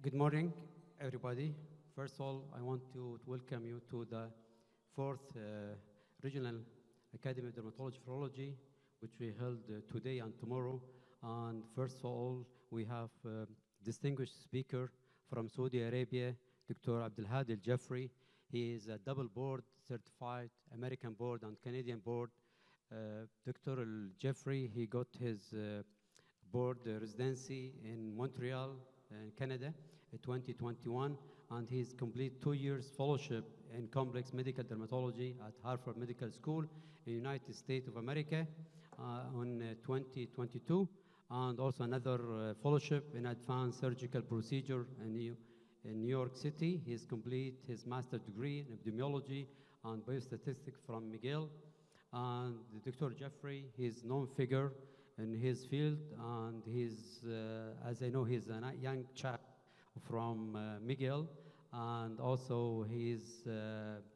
Good morning, everybody. First of all, I want to welcome you to the fourth Regional Academy of Dermatology Virology, which we held today and tomorrow. And first of all, we have distinguished speaker from Saudi Arabia, Dr. Abdelhadi Al-Jafri. He is a double board certified American board and Canadian board. Dr. Al-Jafri, he got his board residency in Montreal, Canada, in 2021, and he's complete 2 years fellowship in complex medical dermatology at Harvard Medical School in United States of America in 2022, and also another fellowship in advanced surgical procedure in New York City. He's complete his master's degree in epidemiology and biostatistics from McGill. And Dr. Jeffrey, he's known figure in his field, and he's, as I know, he's a young chap from McGill, and also he's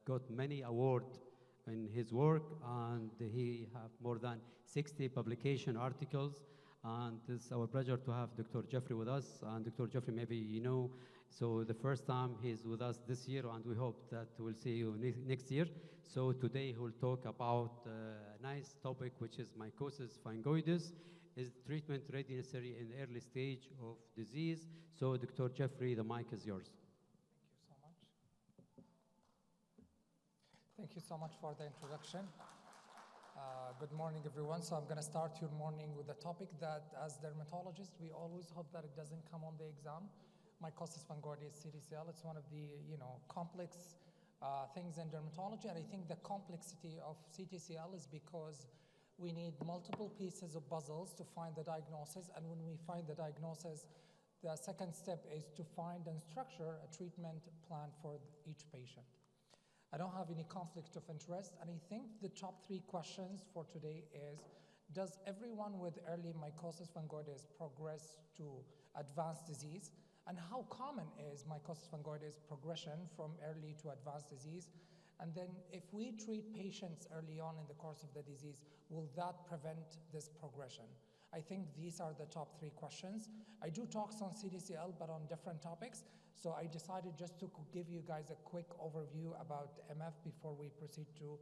got many awards in his work, and he have more than 60 publication articles, and it's our pleasure to have Dr. Jeffrey with us. And Dr. Jeffrey, maybe you know, so the first time he's with us this year, and we hope that we'll see you next year. So today he'll talk about a nice topic, which is mycosis fungoides. Is treatment ready necessary in early stage of disease? So Dr. Jeffrey, the mic is yours. Thank you so much for the introduction. Good morning, everyone. So I'm going to start your morning with a topic that, as dermatologists, we always hope that it doesn't come on the exam. Mycosis fungoides, CTCL. It's one of the complex things in dermatology, and I think the complexity of CTCL is because we need multiple pieces of puzzles to find the diagnosis, and when we find the diagnosis, the second step is to find and structure a treatment plan for each patient. I don't have any conflict of interest, and I think the top 3 questions for today is, does everyone with early mycosis fungoides progress to advanced disease? And how common is mycosis fungoides progression from early to advanced disease? And then if we treat patients early on in the course of the disease, will that prevent this progression? I think these are the top 3 questions. I do talks on CTCL, but on different topics. So I decided just to give you guys a quick overview about MF before we proceed to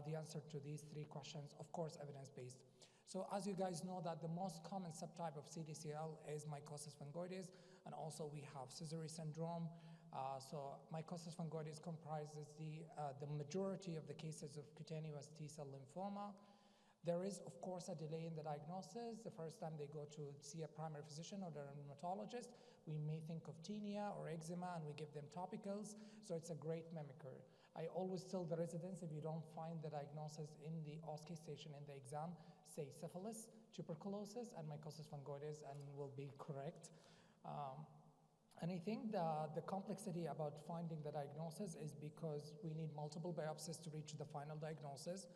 the answer to these 3 questions, of course, evidence-based. So as you guys know, that the most common subtype of CTCL is mycosis fungoides, and also we have Sézary syndrome. So mycosis fungoides comprises the majority of the cases of cutaneous T-cell lymphoma. There is, of course, a delay in the diagnosis. The first time they go to see a primary physician or a dermatologist, we may think of tinea or eczema, and we give them topicals. So it's a great mimicker. I always tell the residents, if you don't find the diagnosis in the OSCE station in the exam, say syphilis, tuberculosis, and mycosis fungoides, and will be correct. And I think the complexity about finding the diagnosis is because we need multiple biopsies to reach the final diagnosis.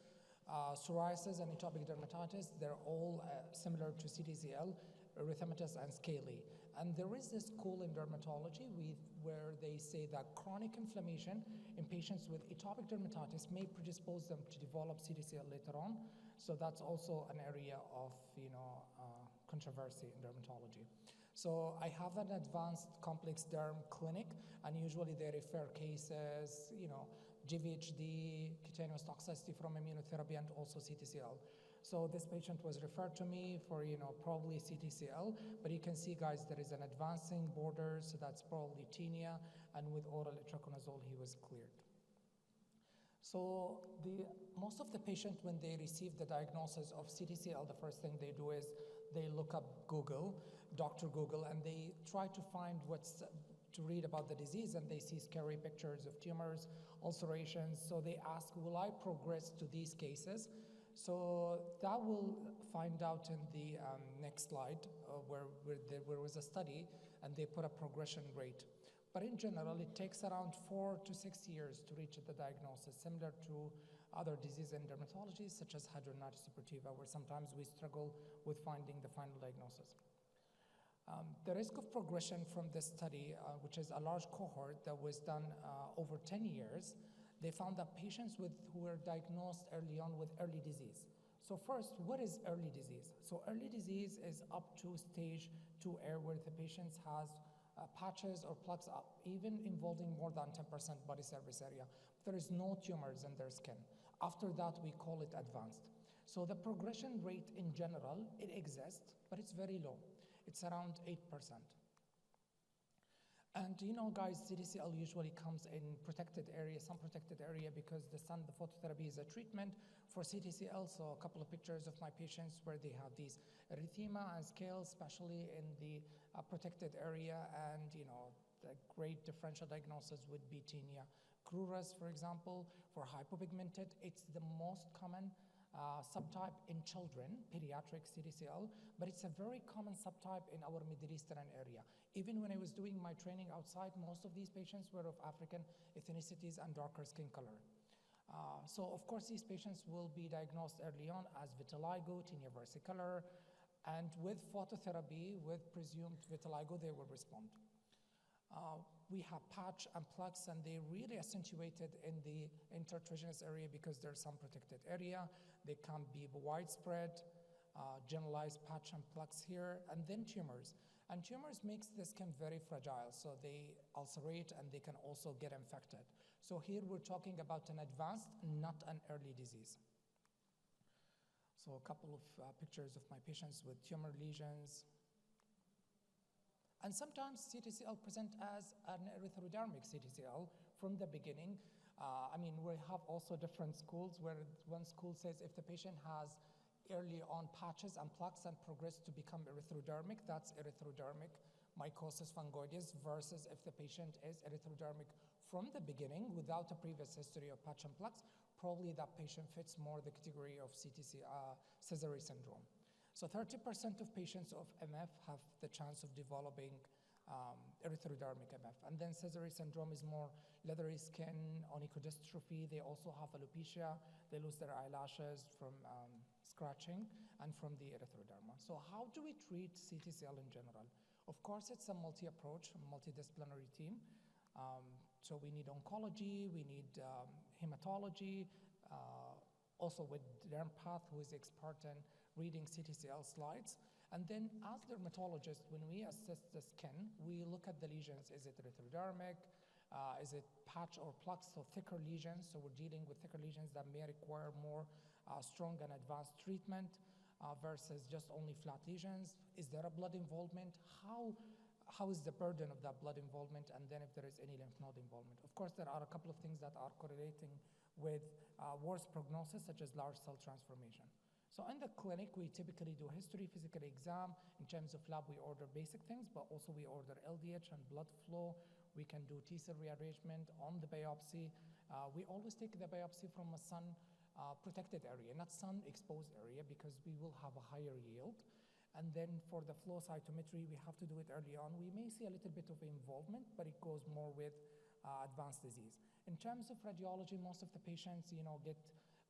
Psoriasis and atopic dermatitis, they're all similar to CTCL, erythematous and scaly. And there is this school in dermatology where they say that chronic inflammation in patients with atopic dermatitis may predispose them to develop CTCL later on. So that's also an area of controversy in dermatology. So I have an advanced complex derm clinic, and usually they refer cases, GVHD, cutaneous toxicity from immunotherapy, and also CTCL. So this patient was referred to me for, probably CTCL, but you can see, guys, there is an advancing border, so that's probably tinea, and with oral itraconazole, he was cleared. So most of the patients, when they receive the diagnosis of CTCL, the first thing they do is they look up Google, Dr. Google, and they try to find to read about the disease, and they see scary pictures of tumors, ulcerations. So they ask, will I progress to these cases? So that we'll find out in the next slide, where there was a study, and they put a progression rate. But in general, it takes around 4 to 6 years to reach the diagnosis, similar to other diseases in dermatology, such as hidradenitis suppurativa, where sometimes we struggle with finding the final diagnosis. The risk of progression from this study, which is a large cohort that was done over 10 years, they found that patients who were diagnosed early on with early disease. So first, what is early disease? So early disease is up to stage 2A, where the patient has patches or plugs up, even involving more than 10% body surface area. There is no tumors in their skin. After that, we call it advanced. So the progression rate in general, it exists, but it's very low. It's around 8%. And you know, guys, CTCL usually comes in protected area, some protected area, because the phototherapy is a treatment for CTCL. So a couple of pictures of my patients where they have these erythema and scales, especially in the protected area. And you know, the great differential diagnosis would be tinea crurus, for example, for hypopigmented. It's the most common subtype in children, pediatric CTCL, but it's a very common subtype in our Middle Eastern area. Even when I was doing my training outside, most of these patients were of African ethnicities and darker skin color. So of course, these patients will be diagnosed early on as vitiligo, tinea versicolor, and with phototherapy, with presumed vitiligo, they will respond. We have patch and plugs, and they really accentuated in the intertriginous area because there's some protected area. They can be widespread, generalized patch and plugs here, and then tumors. And tumors makes the skin very fragile, so they ulcerate and they can also get infected. So here we're talking about an advanced, not an early disease. So a couple of pictures of my patients with tumor lesions. And sometimes CTCL present as an erythrodermic CTCL from the beginning. I mean, we have also different schools where one school says if the patient has early on patches and plaques and progress to become erythrodermic, that's erythrodermic mycosis fungoides, versus if the patient is erythrodermic from the beginning without a previous history of patch and plaques, probably that patient fits more the category of Sézary syndrome. So 30% of patients of MF have the chance of developing erythrodermic MF. And then Sézary syndrome is more leathery skin, onychodystrophy. They also have alopecia. They lose their eyelashes from scratching and from the erythroderma. So how do we treat CTCL in general? Of course, it's a multi-approach, multidisciplinary team. So we need oncology, we need hematology, also with Dermpath, who is expert in reading CTCL slides. And then as dermatologists, when we assess the skin, we look at the lesions. Is it erythrodermic? Is it patch or plaques, so thicker lesions? So we're dealing with thicker lesions that may require more strong and advanced treatment versus just only flat lesions. Is there a blood involvement? How is the burden of that blood involvement? And then if there is any lymph node involvement. Of course, there are a couple of things that are correlating with worse prognosis, such as large cell transformation. So in the clinic, we typically do history, physical exam. In terms of lab, we order basic things, but also we order LDH and blood flow. We can do T-cell rearrangement on the biopsy. We always take the biopsy from a sun-protected area, not sun-exposed area, because we will have a higher yield. And then for the flow cytometry, we have to do it early on. We may see a little bit of involvement, but it goes more with advanced disease. In terms of radiology, most of the patients, get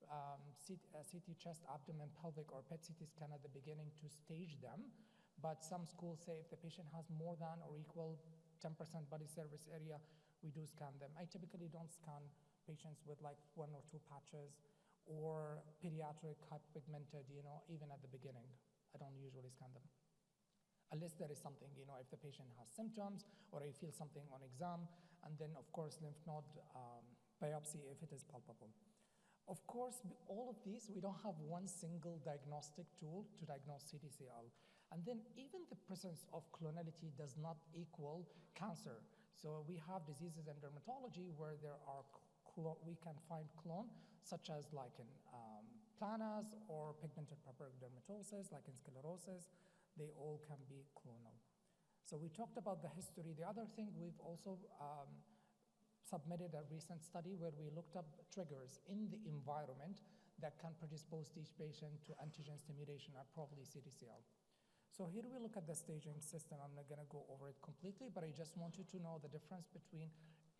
CT chest, abdomen, pelvic, or PET CT scan at the beginning to stage them. But some schools say if the patient has more than or equal 10% body surface area, we do scan them. I typically don't scan patients with like 1 or 2 patches or pediatric hypopigmented, even at the beginning. I don't usually scan them. Unless there is something, if the patient has symptoms or I feel something on exam, and then of course lymph node biopsy if it is palpable. Of course, all of these, we don't have one single diagnostic tool to diagnose CTCL. And then even the presence of clonality does not equal cancer. So we have diseases in dermatology where we can find clone, such as lichen planus or pigmented purpuric dermatosis, lichen sclerosis. They all can be clonal. So we talked about the history. The other thing, we've also submitted a recent study where we looked up triggers in the environment that can predispose each patient to antigen stimulation or probably CTCL. So here we look at the staging system. I'm not going to go over it completely, but I just want you to know the difference between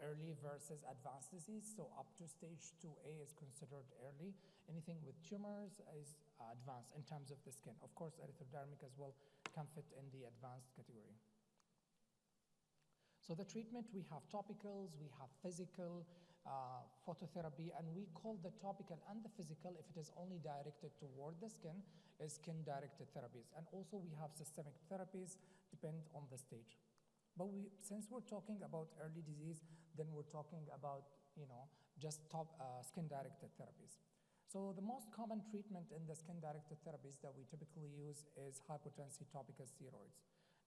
early versus advanced disease. So up to stage 2A is considered early. Anything with tumors is advanced in terms of the skin. Of course, erythrodermic as well can fit in the advanced category. So the treatment, we have topicals, we have physical, phototherapy, and we call the topical and the physical, if it is only directed toward the skin, is skin-directed therapies. And also we have systemic therapies, depend on the stage. But since we're talking about early disease, then we're talking about, just skin-directed therapies. So the most common treatment in the skin-directed therapies that we typically use is high-potency topical steroids.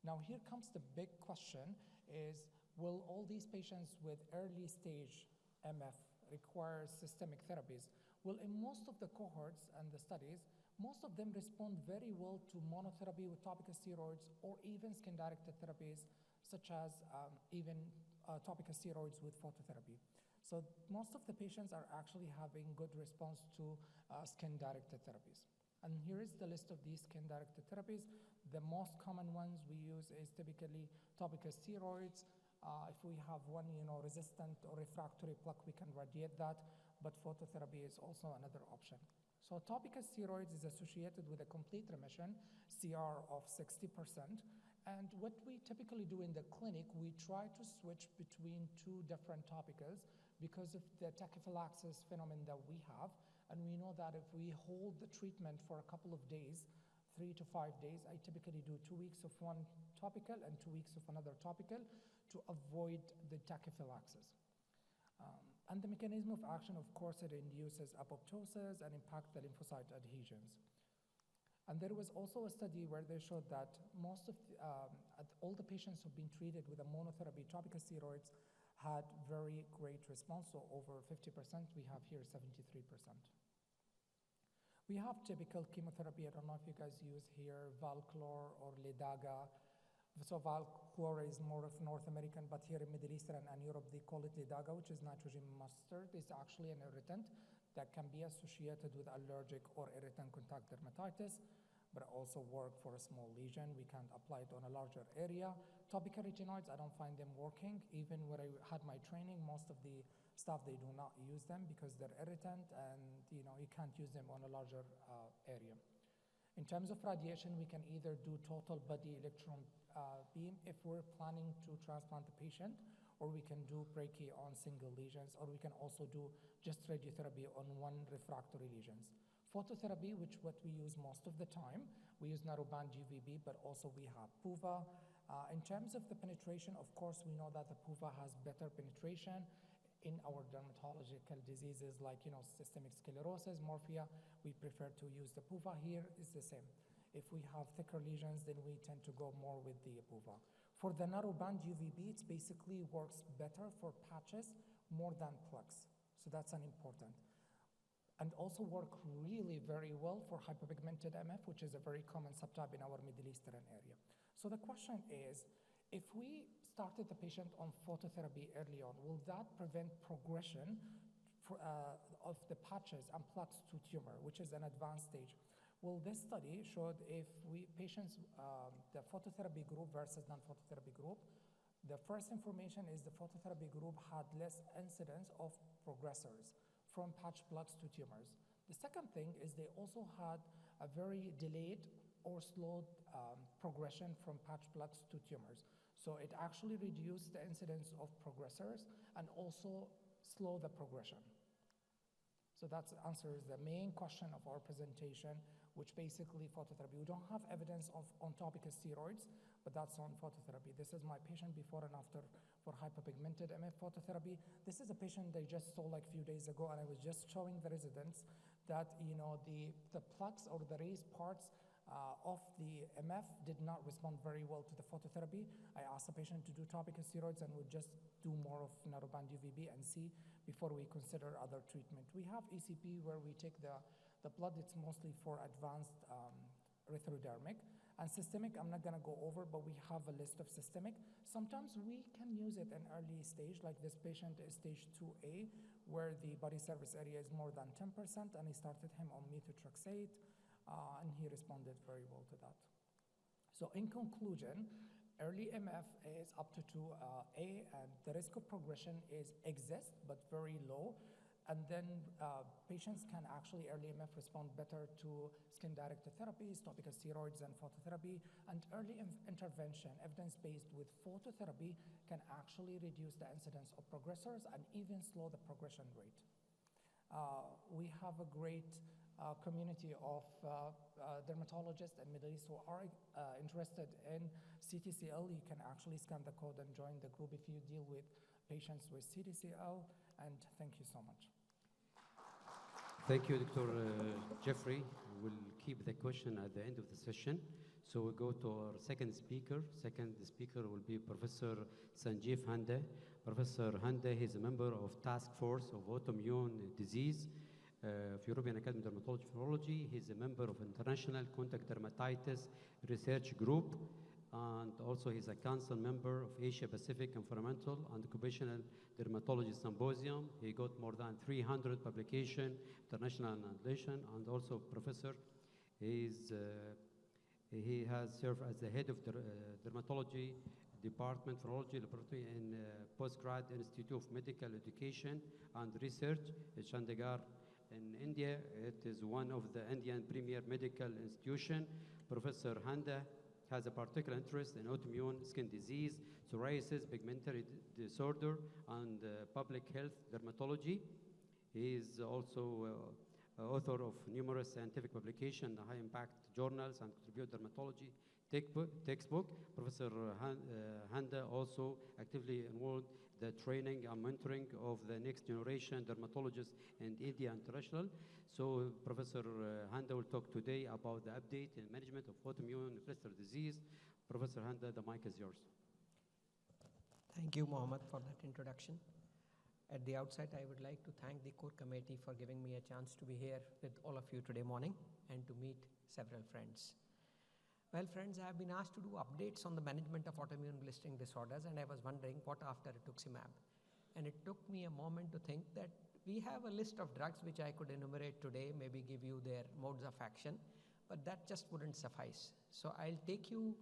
Now here comes the big question is, will all these patients with early stage MF require systemic therapies? Well, in most of the cohorts and the studies, most of them respond very well to monotherapy with topical steroids or even skin-directed therapies, such as even topical steroids with phototherapy. So most of the patients are actually having good response to skin-directed therapies. And here is the list of these skin-directed therapies. The most common ones we use is typically topical steroids. If we have one, resistant or refractory plaque, we can radiate that, but phototherapy is also another option. So topical steroids is associated with a complete remission, CR of 60%. And what we typically do in the clinic, we try to switch between two different topicals because of the tachyphylaxis phenomenon that we have. And we know that if we hold the treatment for a couple of days, 3 to 5 days, I typically do 2 weeks of one topical and 2 weeks of another topical to avoid the tachyphylaxis. And the mechanism of action, of course, it induces apoptosis and impact the lymphocyte adhesions. And there was also a study where they showed that most of all the patients who've been treated with a monotherapy topical steroids had very great response, so over 50%, we have here 73%. We have typical chemotherapy. I don't know if you guys use here Valchlor or Ledaga. So Valchlor is more of North American, but here in Middle Eastern and Europe, they call it Ledaga, which is nitrogen mustard. It's actually an irritant that can be associated with allergic or irritant contact dermatitis, but also work for a small lesion. We can't apply it on a larger area. Topical retinoids, I don't find them working. Even when I had my training, most of the staff, they do not use them because they're irritant and you can't use them on a larger area. In terms of radiation, we can either do total body electron beam if we're planning to transplant the patient, or we can do brachy on single lesions, or we can also do just radiotherapy on one refractory lesions. Phototherapy, which what we use most of the time, we use narrowband UVB, but also we have PUVA. In terms of the penetration, of course, we know that the PUVA has better penetration in our dermatological diseases like systemic sclerosis, morphea. We prefer to use the PUVA. Here is the same. If we have thicker lesions, then we tend to go more with the PUVA. For the narrowband UVB, it basically works better for patches more than plaques. So that's an important. And also work really very well for hypopigmented MF, which is a very common subtype in our Middle Eastern area. So the question is, if we started the patient on phototherapy early on, will that prevent progression of the patches and plaques to tumor, which is an advanced stage? Well, this study showed if patients, the phototherapy group versus non-phototherapy group, the first information is the phototherapy group had less incidence of progressors from patch plaques to tumors. The second thing is they also had a very delayed or slowed progression from patch plaques to tumors. So it actually reduced the incidence of progressors and also slow the progression. So that answers the main question of our presentation, which basically phototherapy. We don't have evidence on topical steroids, but that's on phototherapy. This is my patient before and after for hypopigmented MF phototherapy. This is a patient they just saw like a few days ago, and I was just showing the residents that the plaques or the raised parts of the MF did not respond very well to the phototherapy. I asked the patient to do topical steroids and would just do more of narrowband UVB and see before we consider other treatment. We have ECP where we take the blood. It's mostly for advanced erythrodermic. And systemic, I'm not going to go over, but we have a list of systemic. Sometimes we can use it in early stage, like this patient is stage 2A, where the body surface area is more than 10%, and I started him on methotrexate, and he responded very well to that. So in conclusion, early MF is up to 2A, and the risk of progression exists, but very low. And then patients can actually, early MF, respond better to skin-directed therapies, topical steroids, and phototherapy. And early intervention, evidence-based with phototherapy, can actually reduce the incidence of progressors and even slow the progression rate. We have a great community of dermatologists and Middle East who are interested in CTCL. You can actually scan the code and join the group if you deal with patients with CTCL. And thank you so much. Thank you, Dr. Jeffrey. We'll keep the question at the end of the session. So we go to our second speaker. Second speaker will be Professor Sanjeev Hande. Professor Hande, he's a member of Task Force of Autoimmune Disease of European Academy of Dermatology and Virology. He's a member of International Contact Dermatitis Research Group, and also he's a council member of Asia Pacific Environmental and Occupational Dermatology Symposium. He got more than 300 publications, international annulation, and also professor. He has served as the head of the dermatology department, virology laboratory in Postgrad Institute of Medical Education and Research at Chandigarh in India. It is one of the Indian premier medical institution. Professor Hande has a particular interest in autoimmune skin disease, psoriasis, pigmentary disorder, and public health dermatology. He is also author of numerous scientific publications, high-impact journals, and contribute dermatology textbook. Professor Hande also actively involved the training and mentoring of the next generation dermatologists in India International. So Professor Hande will talk today about the update in management of autoimmune inflammatory disease. Professor Hande, the mic is yours. Thank you, Mohammed, for that introduction. At the outset, I would like to thank the core committee for giving me a chance to be here with all of you today morning and to meet several friends. Well, friends, I have been asked to do updates on the management of autoimmune blistering disorders, and I was wondering what after rituximab. And it took me a moment to think that we have a list of drugs which I could enumerate today, maybe give you their modes of action, but that just wouldn't suffice. So I'll take you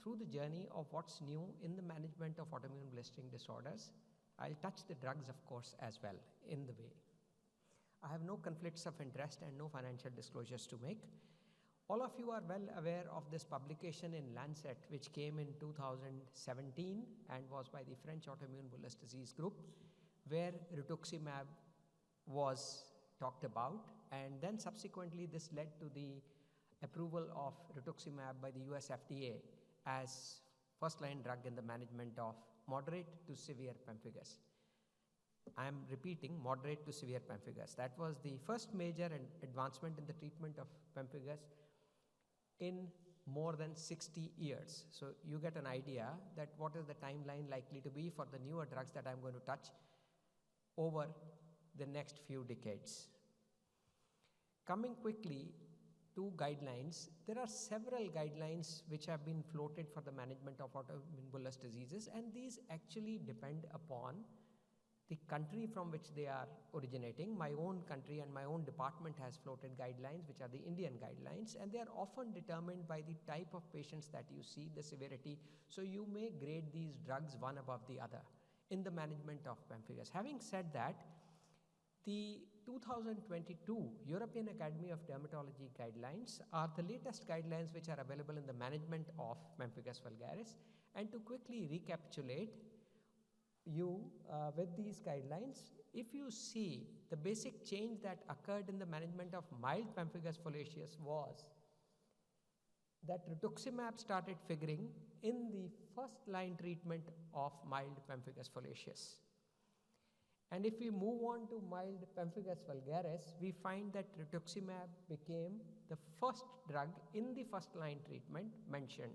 through the journey of what's new in the management of autoimmune blistering disorders. I'll touch the drugs, of course, as well in the way. I have no conflicts of interest and no financial disclosures to make. All of you are well aware of this publication in Lancet, which came in 2017 and was by the French Autoimmune Bullous Disease Group, where rituximab was talked about, and then subsequently this led to the approval of rituximab by the US FDA as first-line drug in the management of moderate to severe pemphigus. I am repeating, moderate to severe pemphigus. That was the first major advancement in the treatment of pemphigus in more than 60 years. So you get an idea that what is the timeline likely to be for the newer drugs that I'm going to touch over the next few decades. Coming quickly to guidelines, there are several guidelines which have been floated for the management of autoimmune bullous diseases, and these actually depend upon the country from which they are originating. My own country and my own department has floated guidelines, which are the Indian guidelines, and they are often determined by the type of patients that you see, the severity. So you may grade these drugs one above the other in the management of pemphigus. Having said that, the 2022 European Academy of Dermatology guidelines are the latest guidelines which are available in the management of pemphigus vulgaris. And to quickly recapitulate you with these guidelines, if you see the basic change that occurred in the management of mild pemphigus foliaceus was that rituximab started figuring in the first-line treatment of mild pemphigus foliaceus. And if we move on to mild pemphigus vulgaris, we find that rituximab became the first drug in the first-line treatment mentioned.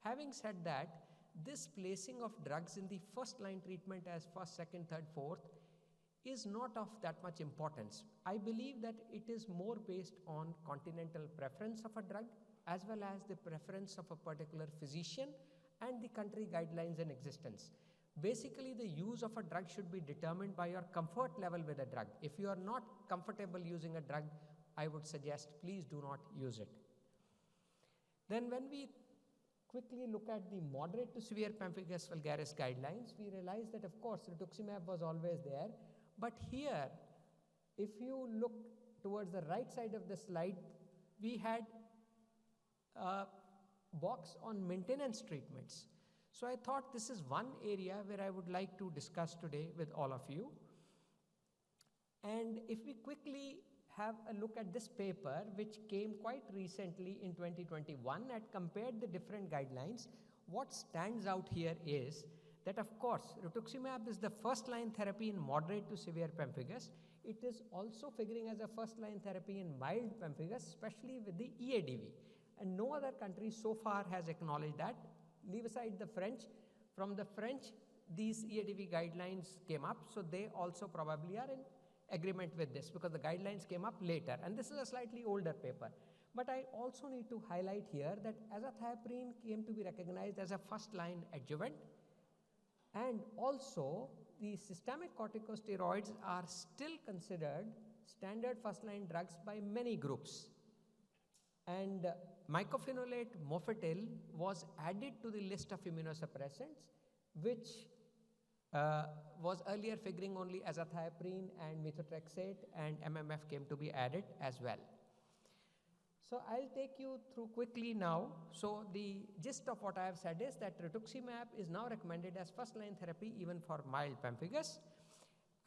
Having said that, this placing of drugs in the first-line treatment as first, second, third, fourth is not of that much importance. I believe that it is more based on continental preference of a drug as well as the preference of a particular physician and the country guidelines in existence. Basically, the use of a drug should be determined by your comfort level with a drug. If you are not comfortable using a drug, I would suggest please do not use it. Then when we quickly look at the moderate to severe pemphigus vulgaris guidelines, we realize that of course rituximab was always there, but here if you look towards the right side of the slide, we had a box on maintenance treatments. So I thought this is one area where I would like to discuss today with all of you. And if we quickly have a look at this paper which came quite recently in 2021 and compared the different guidelines. What stands out here is that, of course, rituximab is the first line therapy in moderate to severe pemphigus. It is also figuring as a first line therapy in mild pemphigus, especially with the EADV. And no other country so far has acknowledged that. Leave aside the French. From the French, these EADV guidelines came up, so they also probably are in agreement with this because the guidelines came up later. And this is a slightly older paper. But I also need to highlight here that azathioprine came to be recognized as a first line adjuvant. And also, the systemic corticosteroids are still considered standard first-line drugs by many groups. And mycophenolate mofetil was added to the list of immunosuppressants, which was earlier figuring only azathioprine and methotrexate, and MMF came to be added as well. So I'll take you through quickly now. So the gist of what I have said is that rituximab is now recommended as first-line therapy even for mild pemphigus.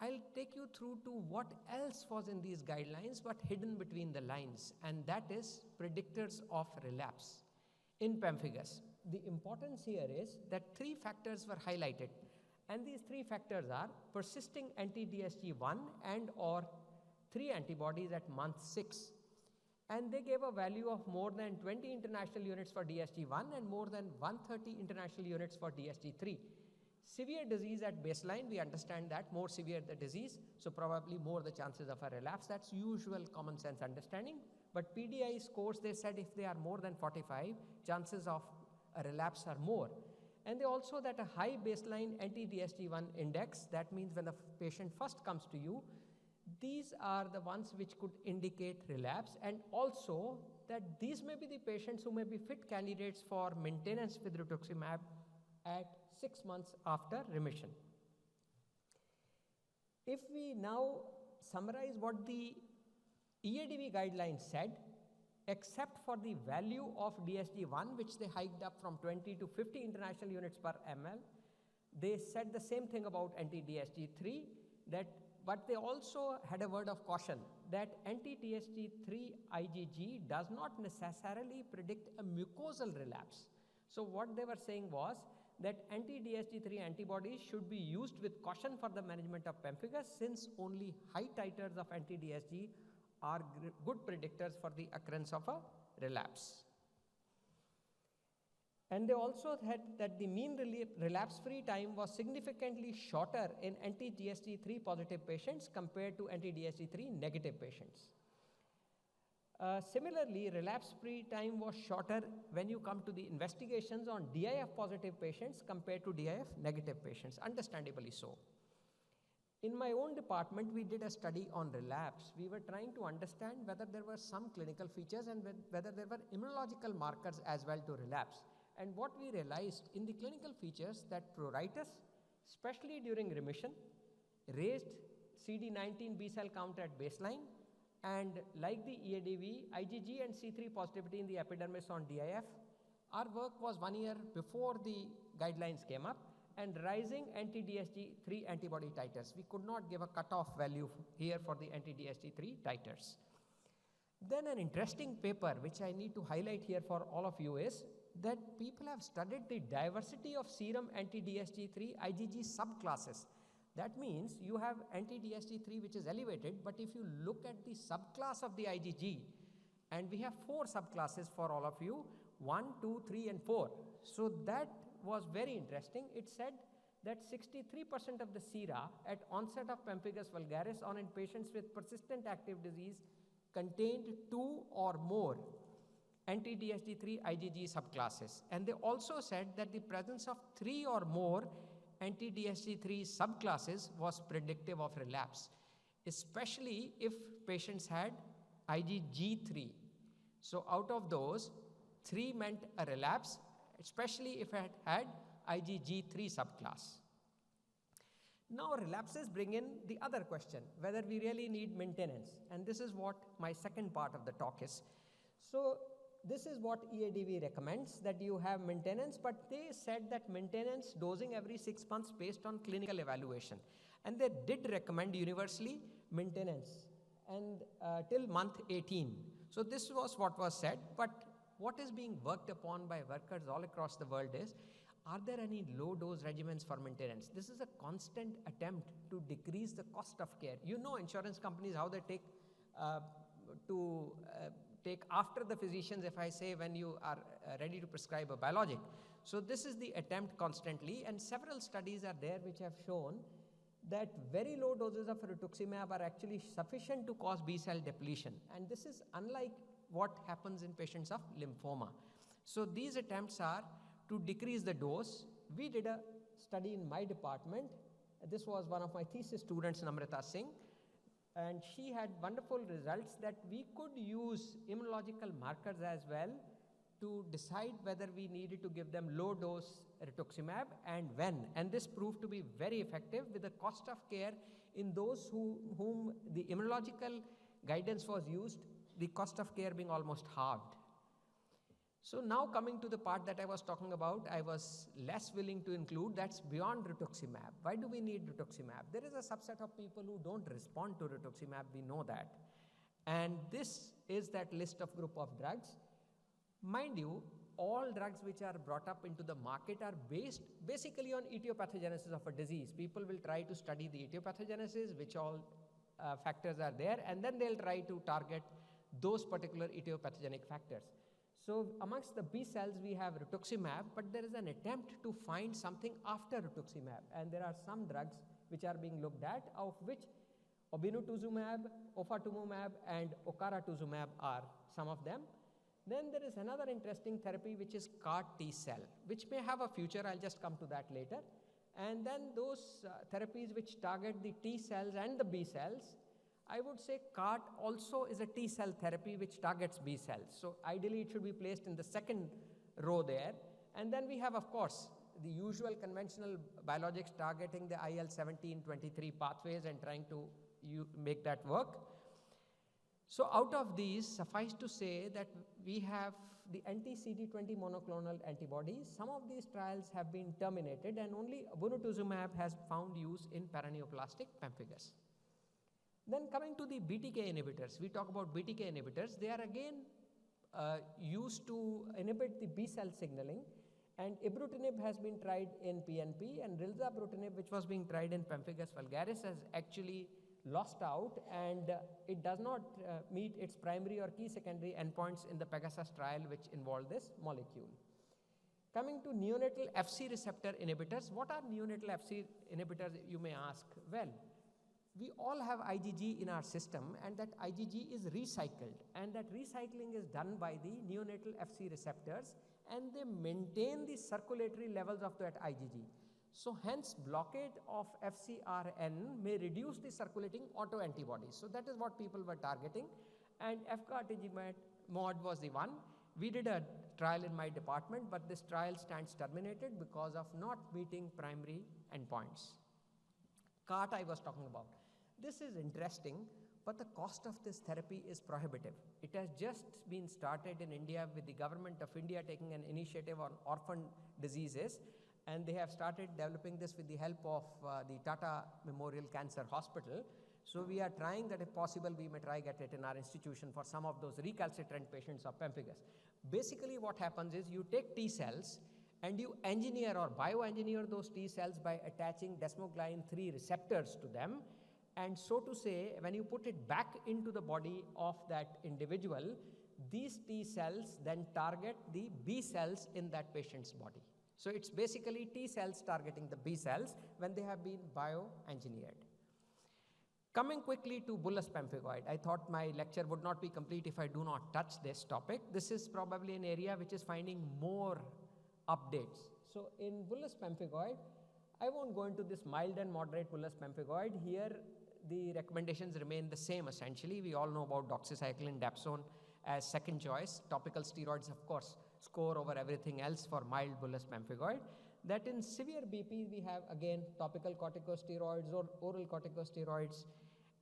I'll take you through to what else was in these guidelines but hidden between the lines, and that is predictors of relapse in pemphigus. The importance here is that 3 factors were highlighted, and these 3 factors are persisting anti-DSG1 and or 3 antibodies at month 6. And they gave a value of more than 20 international units for DSG1 and more than 130 international units for DSG3. Severe disease at baseline, we understand that more severe the disease, so probably more the chances of a relapse. That's usual common sense understanding. But PDI scores, they said if they are more than 45, chances of a relapse are more. And they also that a high baseline anti-DSG1 index, that means when the patient first comes to you, these are the ones which could indicate relapse, and also that these may be the patients who may be fit candidates for maintenance with rituximab at 6 months after remission. If we now summarize what the EADV guidelines said, except for the value of DSG1, which they hiked up from 20 to 50 international units per ml, they said the same thing about anti-DSG3, but they also had a word of caution that anti-DSG3 IgG does not necessarily predict a mucosal relapse. So what they were saying was that anti-DSG3 antibodies should be used with caution for the management of pemphigus, since only high titers of anti-DSG are good predictors for the occurrence of a relapse. And they also said that the mean relapse-free time was significantly shorter in anti-DSG3 positive patients compared to anti-DSG3 negative patients. Similarly, relapse-free time was shorter when you come to the investigations on DIF positive patients compared to DIF negative patients, understandably so. In my own department, we did a study on relapse. We were trying to understand whether there were some clinical features and whether there were immunological markers as well to relapse. And what we realized in the clinical features that pruritus, especially during remission, raised CD19 B cell count at baseline, and like the EADV, IgG and C3 positivity in the epidermis on DIF. Our work was 1 year before the guidelines came up, and rising anti-DSG3 antibody titers. We could not give a cutoff value here for the anti-DSG3 titers. Then an interesting paper which I need to highlight here for all of you is that people have studied the diversity of serum anti-DSG3 IgG subclasses. That means you have anti-DSG3 which is elevated, but if you look at the subclass of the IgG, and we have 4 subclasses for all of you, 1, 2, 3 and 4. So that was very interesting. It said that 63% of the sera at onset of pemphigus vulgaris on in patients with persistent active disease contained 2 or more anti-DSG3 IgG subclasses. And they also said that the presence of 3 or more anti-DSG3 subclasses was predictive of relapse, especially if patients had IgG3. So out of those, 3 meant a relapse, especially if it had IgG3 subclass. Now relapses bring in the other question, whether we really need maintenance. And this is what my second part of the talk is. So this is what EADV recommends, that you have maintenance, but they said that maintenance dosing every 6 months based on clinical evaluation. And they did recommend universally maintenance and till month 18. So this was what was said, but what is being worked upon by workers all across the world is, are there any low dose regimens for maintenance? This is a constant attempt to decrease the cost of care. You know, insurance companies, how they take take after the physicians, if I say, when you are ready to prescribe a biologic. So this is the attempt constantly, and several studies are there which have shown that very low doses of rituximab are actually sufficient to cause B cell depletion, and this is unlike what happens in patients of lymphoma. So these attempts are to decrease the dose. We did a study in my department. This was one of my thesis students, Namrata Singh, and she had wonderful results that we could use immunological markers as well to decide whether we needed to give them low dose rituximab and when. And this proved to be very effective, with the cost of care in those whom the immunological guidance was used, the cost of care being almost halved. So now coming to the part that I was talking about, I was less willing to include, that's beyond rituximab. Why do we need rituximab? There is a subset of people who don't respond to rituximab, we know that. And this is that list of group of drugs. Mind you, all drugs which are brought up into the market are based basically on etiopathogenesis of a disease. People will try to study the etiopathogenesis, which all factors are there, and then they'll try to target those particular etiopathogenic factors. So amongst the B cells, we have rituximab, but there is an attempt to find something after rituximab. And there are some drugs which are being looked at, of which obinutuzumab, ofatumumab, and ocaratuzumab are some of them. Then there is another interesting therapy, which is CAR T cell, which may have a future. I'll just come to that later. And then those therapies which target the T cells and the B cells, I would say CAR also is a T cell therapy which targets B cells. So ideally it should be placed in the second row there. And then we have, of course, the usual conventional biologics targeting the IL-17, 23 pathways and trying to make that work. So out of these, suffice to say that we have the anti-CD20 monoclonal antibodies. Some of these trials have been terminated, and only obinutuzumab has found use in paraneoplastic pemphigus. Then coming to the BTK inhibitors, we talk about BTK inhibitors. They are again used to inhibit the B cell signaling, and ibrutinib has been tried in PNP, and rilzabrutinib, which was being tried in pemphigus vulgaris, has actually lost out, and it does not meet its primary or key secondary endpoints in the Pegasus trial, which involved this molecule. Coming to neonatal FC receptor inhibitors, what are neonatal FC inhibitors, you may ask? Well, we all have IgG in our system, and that IgG is recycled, and that recycling is done by the neonatal FC receptors, and they maintain the circulatory levels of that IgG. So hence blockade of FcRn may reduce the circulating autoantibodies. So that is what people were targeting, and efgartigimod was the one. We did a trial in my department, but this trial stands terminated because of not meeting primary endpoints. CART I was talking about. This is interesting, but the cost of this therapy is prohibitive. It has just been started in India, with the government of India taking an initiative on orphan diseases, and they have started developing this with the help of the Tata Memorial Cancer Hospital. So we are trying that, if possible, we may try get it in our institution for some of those recalcitrant patients of pemphigus. Basically what happens is, you take T cells and you engineer or bioengineer those T cells by attaching desmoglein 3 receptors to them. And so to say, when you put it back into the body of that individual, these T cells then target the B cells in that patient's body. So it's basically T cells targeting the B cells when they have been bioengineered. Coming quickly to bullous pemphigoid, I thought my lecture would not be complete if I do not touch this topic. This is probably an area which is finding more updates. So in bullous pemphigoid, I won't go into this mild and moderate bullous pemphigoid. Here the recommendations remain the same essentially. We all know about doxycycline, dapsone as second choice. Topical steroids, of course, score over everything else for mild bullous pemphigoid. That in severe BP, we have again topical corticosteroids or oral corticosteroids,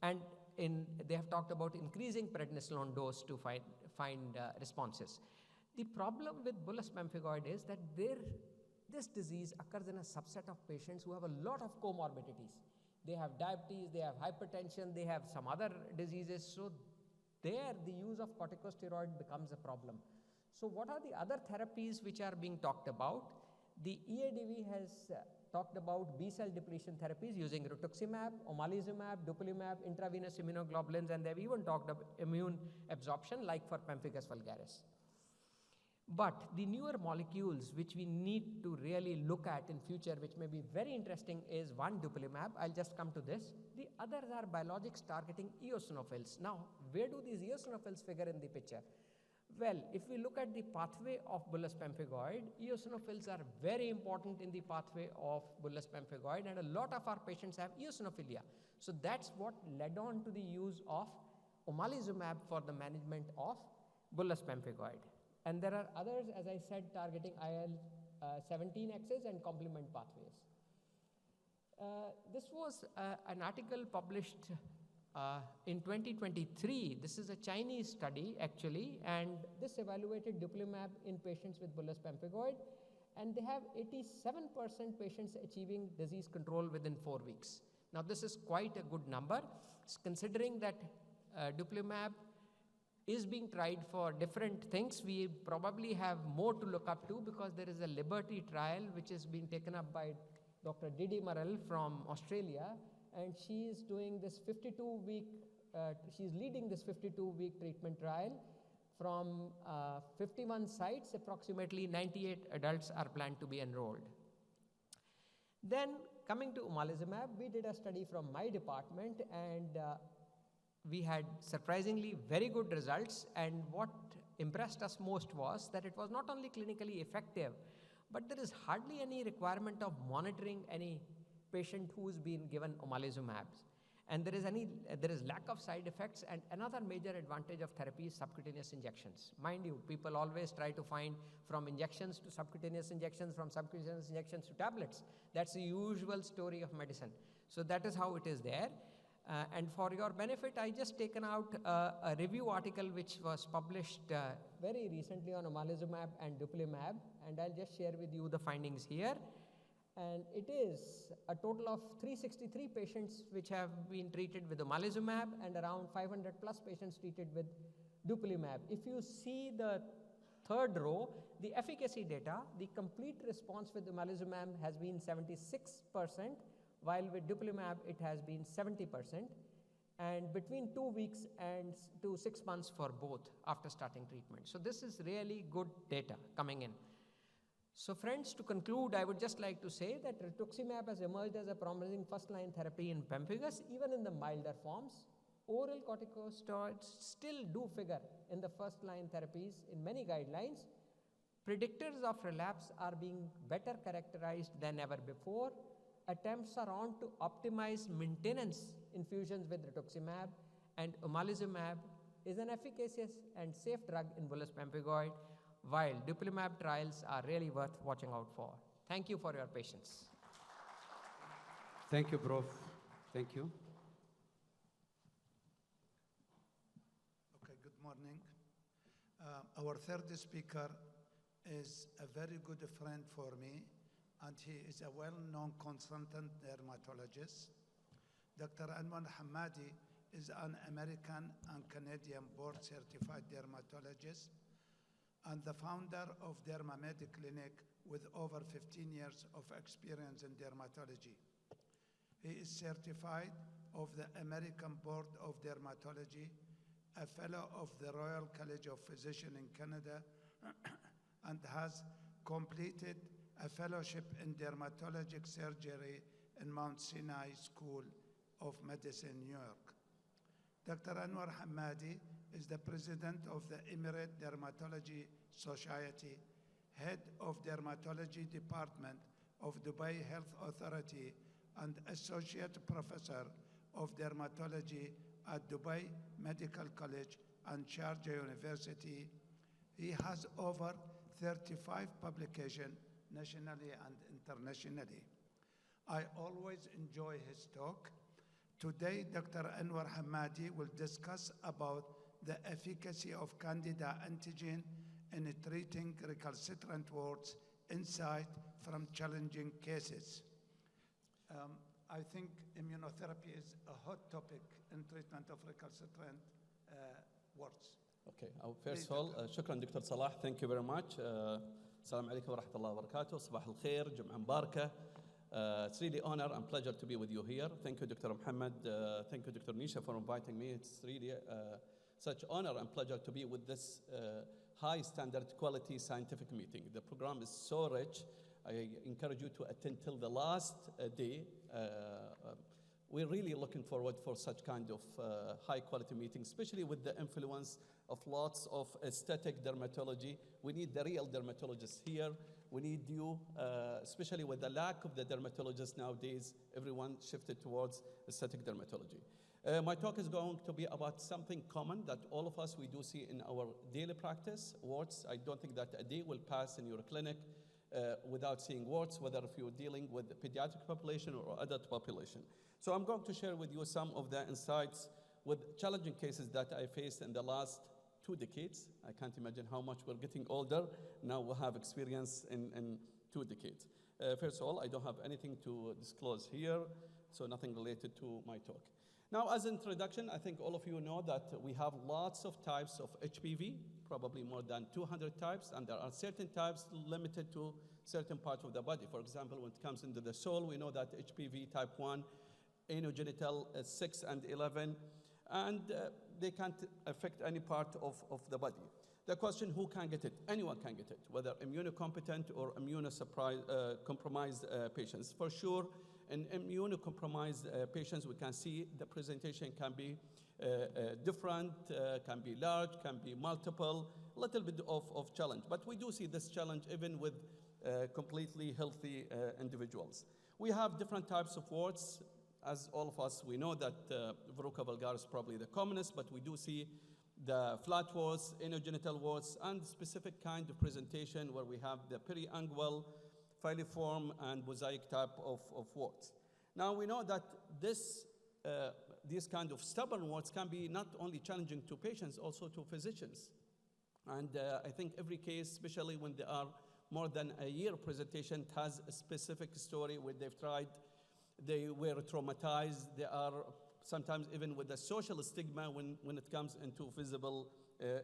and they have talked about increasing prednisolone dose to find responses. The problem with bullous pemphigoid is that this disease occurs in a subset of patients who have a lot of comorbidities. they have diabetes, they have hypertension, they have some other diseases. So there the use of corticosteroid becomes a problem. So what are the other therapies which are being talked about? The EADV has talked about B-cell depletion therapies using rituximab, omalizumab, dupilumab, intravenous immunoglobulins, and they've even talked about immune absorption like for pemphigus vulgaris. But the newer molecules which we need to really look at in future, which may be very interesting, is one, dupilumab. I'll just come to this. The others are biologics targeting eosinophils. Now, where do these eosinophils figure in the picture? Well, if we look at the pathway of bullous pemphigoid, eosinophils are very important in the pathway of bullous pemphigoid, and a lot of our patients have eosinophilia. So that's what led on to the use of omalizumab for the management of bullous pemphigoid. And there are others, as I said, targeting IL-17Xs and complement pathways. This was an article published in 2023. This is a Chinese study actually, and this evaluated dupilumab in patients with bullous pemphigoid, and they have 87% patients achieving disease control within 4 weeks. Now this is quite a good number, considering that dupilumab is being tried for different things. We probably have more to look up to because there is a Liberty trial which is being taken up by Dr. Didi Marel from Australia, and she is doing this 52-week, she's leading this 52-week treatment trial from 51 sites. Approximately 98 adults are planned to be enrolled. Then coming to omalizumab, we did a study from my department, and we had surprisingly very good results, and what impressed us most was that it was not only clinically effective, but there is hardly any requirement of monitoring any patient who's been given omalizumab. And there is lack of side effects, and another major advantage of therapy is subcutaneous injections. Mind you, people always try to find from injections to subcutaneous injections, from subcutaneous injections to tablets. That's the usual story of medicine. So that is how it is there. And for your benefit, I just taken out a review article which was published very recently on omalizumab and dupilumab, and I'll just share with you the findings here. And it is a total of 363 patients which have been treated with omalizumab and around 500 plus patients treated with dupilumab. If you see the third row, the efficacy data, the complete response with omalizumab has been 76%, while with dupilumab it has been 70%, and between 2 weeks and to 6 months for both after starting treatment. So this is really good data coming in. So friends, to conclude, I would just like to say that rituximab has emerged as a promising first-line therapy in pemphigus, even in the milder forms. Oral corticosteroids still do figure in the first-line therapies in many guidelines. Predictors of relapse are being better characterized than ever before. Attempts are on to optimize maintenance infusions with rituximab, and omalizumab is an efficacious and safe drug in bullous pemphigoid, while dupilumab trials are really worth watching out for. Thank you for your patience. Thank you, Prof. Thank you. Okay, good morning. Our third speaker is a very good friend for me, and he is a well-known consultant dermatologist. Dr. Anwar Hamadi is an American and Canadian board-certified dermatologist and the founder of DermaMed Clinic with over 15 years of experience in dermatology. He is certified of the American Board of Dermatology, a fellow of the Royal College of Physicians in Canada, and has completed a fellowship in dermatologic surgery in Mount Sinai School of Medicine, New York. Dr. Anwar Hamadi is the president of the Emirate Dermatology Society, head of Dermatology Department of Dubai Health Authority, and associate professor of dermatology at Dubai Medical College and Sharjah University. He has over 35 publications nationally and internationally. I always enjoy his talk. Today, Dr. Anwar Hamadi will discuss about the efficacy of Candida antigen in treating recalcitrant warts, insight from challenging cases. I think immunotherapy is a hot topic in treatment of recalcitrant warts. Okay. First of all, شكرا دكتور صلاح. Thank you very much. السلام عليكم ورحمة الله وبركاته. صباح الخير. جمعة مباركة. It's really honor and pleasure to be with you here. Thank you, Dr. Muhammad. Thank you, Dr. Nisha, for inviting me. It's really such honor and pleasure to be with this high standard quality scientific meeting. The program is so rich. I encourage you to attend till the last day. We're really looking forward for such kind of high quality meeting, especially with the influence of lots of aesthetic dermatology. We need the real dermatologists here. We need you, especially with the lack of the dermatologists nowadays, everyone shifted towards aesthetic dermatology. My talk is going to be about something common that all of us, we do see in our daily practice, warts. I don't think that a day will pass in your clinic without seeing warts, whether if you're dealing with the pediatric population or adult population. So I'm going to share with you some of the insights with challenging cases that I faced in the last 2 decades. I can't imagine how much we're getting older. Now we have experience in 2 decades. First of all, I don't have anything to disclose here, so nothing related to my talk. Now, as introduction, I think all of you know that we have lots of types of HPV, probably more than 200 types, and there are certain types limited to certain parts of the body. For example, when it comes into the soul, we know that HPV type 1, anogenital 6 and 11, and they can't affect any part of the body. The question, who can get it? Anyone can get it, whether immunocompetent or immunocompromised patients. For sure, in immunocompromised patients, we can see the presentation can be different, can be large, can be multiple, a little bit of challenge. But we do see this challenge even with completely healthy individuals. We have different types of warts. As all of us, we know that verruca vulgaris is probably the commonest, but we do see the flat warts, anogenital warts, and specific kind of presentation where we have the periangual, filiform, and mosaic type of warts. Now, we know that these kind of stubborn warts can be not only challenging to patients, also to physicians. And I think every case, especially when they are more than a year presentation, has a specific story where they've tried. They were traumatized. They are sometimes even with a social stigma when it comes into visible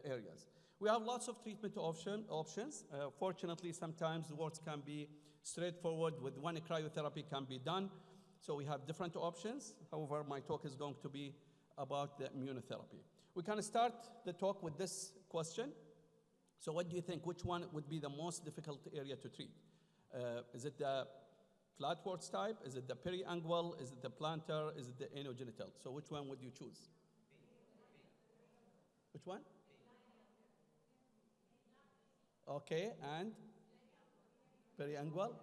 areas. We have lots of treatment options. Fortunately, sometimes the warts can be straightforward. With one cryotherapy can be done. So we have different options. However, my talk is going to be about the immunotherapy. We can start the talk with this question. So what do you think? Which one would be the most difficult area to treat? Is it the flat warts type? Is it the periangual? Is it the plantar? Is it the anogenital? So which one would you choose? Which one? Okay, and periangual?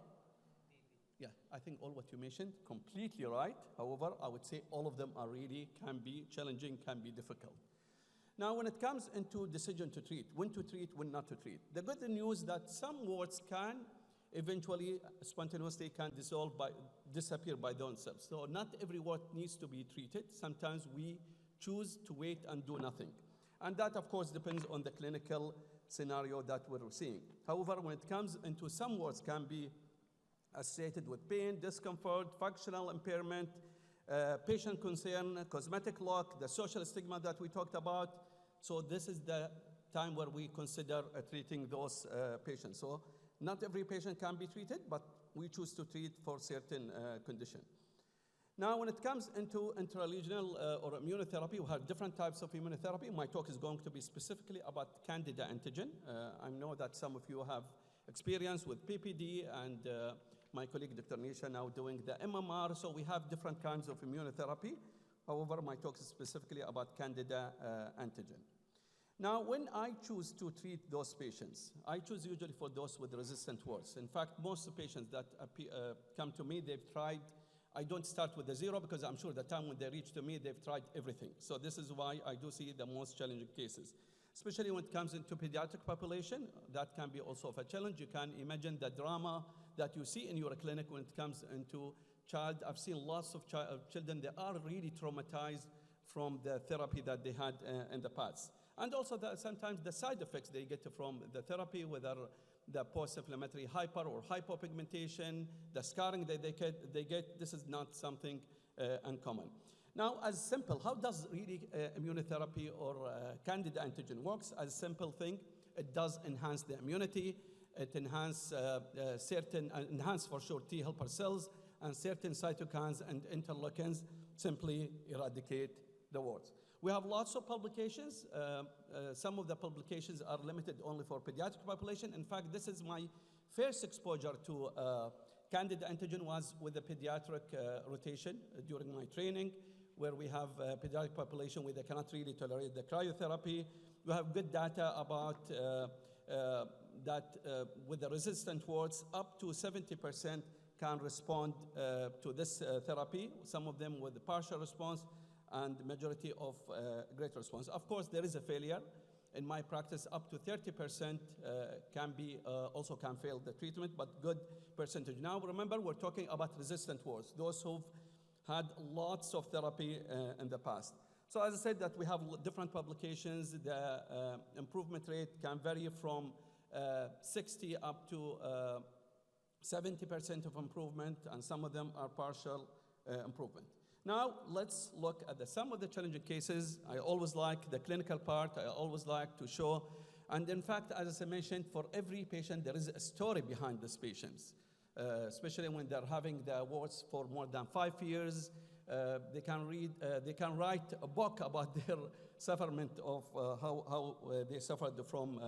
Yeah, I think all what you mentioned, completely right. However, I would say all of them are really can be challenging, can be difficult. Now, when it comes into decision to treat, when not to treat, the good news that some warts can eventually spontaneously can disappear by themselves. So not every wart needs to be treated. Sometimes we choose to wait and do nothing. And that, of course, depends on the clinical scenario that we're seeing. However, when it comes into some warts can be associated with pain, discomfort, functional impairment, patient concern, cosmetic look, the social stigma that we talked about. So this is the time where we consider treating those patients. So not every patient can be treated, but we choose to treat for certain condition. Now, when it comes into intralesional or immunotherapy, we have different types of immunotherapy. My talk is going to be specifically about Candida antigen. I know that some of you have experience with PPD, and my colleague, Dr. Nisha, now doing the MMR. So we have different kinds of immunotherapy. However, my talk is specifically about Candida antigen. Now, when I choose to treat those patients, I choose usually for those with resistant warts. In fact, most patients that come to me, they've tried. I don't start with the zero because I'm sure the time when they reach to me, they've tried everything. So this is why I do see the most challenging cases, especially when it comes into pediatric population. That can be also of a challenge. You can imagine the drama that you see in your clinic when it comes into child. I've seen lots of children, they are really traumatized from the therapy that they had in the past. And also sometimes the side effects they get from the therapy, whether the post-inflammatory hyper or hypopigmentation, the scarring that they get. This is not something uncommon. Now, as simple, how does really immunotherapy or candida antigen works? As a simple thing, it does enhance the immunity. It enhance for sure T helper cells, and certain cytokines and interleukins simply eradicate the warts. We have lots of publications. Some of the publications are limited only for pediatric population. In fact, this is my first exposure to candida antigen was with the pediatric rotation during my training, where we have a pediatric population where they cannot really tolerate the cryotherapy. We have good data about that with the resistant warts, up to 70% can respond to this therapy, some of them with partial response, and the majority of great response. Of course, there is a failure. In my practice, up to 30% also can fail the treatment, but good percentage. Now, remember, we're talking about resistant warts, those who've had lots of therapy in the past. So as I said, that we have different publications. The improvement rate can vary from 60 up to 70% of improvement, and some of them are partial improvement. Now, let's look at some of the challenging cases. I always like the clinical part. I always like to show. And in fact, as I mentioned, for every patient, there is a story behind these patients, especially when they're having the warts for more than 5 years. They can write a book about their sufferment of how they suffered from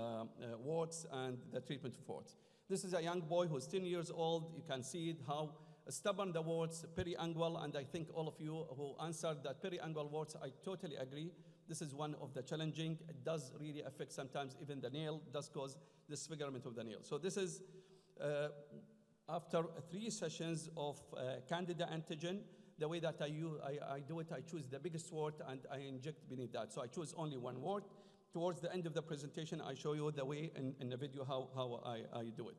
warts and the treatment of warts. This is a young boy who's 10 years old. You can see how stubborn the warts, periangual, and I think all of you who answered that periangual warts, I totally agree. This is one of the challenging. It does really affect sometimes even the nail, does cause disfigurement of the nail. So this is after 3 sessions of candida antigen. The way that I do it, I choose the biggest wart and I inject beneath that. So I choose only 1 wart. Towards the end of the presentation, I show you the way in the video how I do it.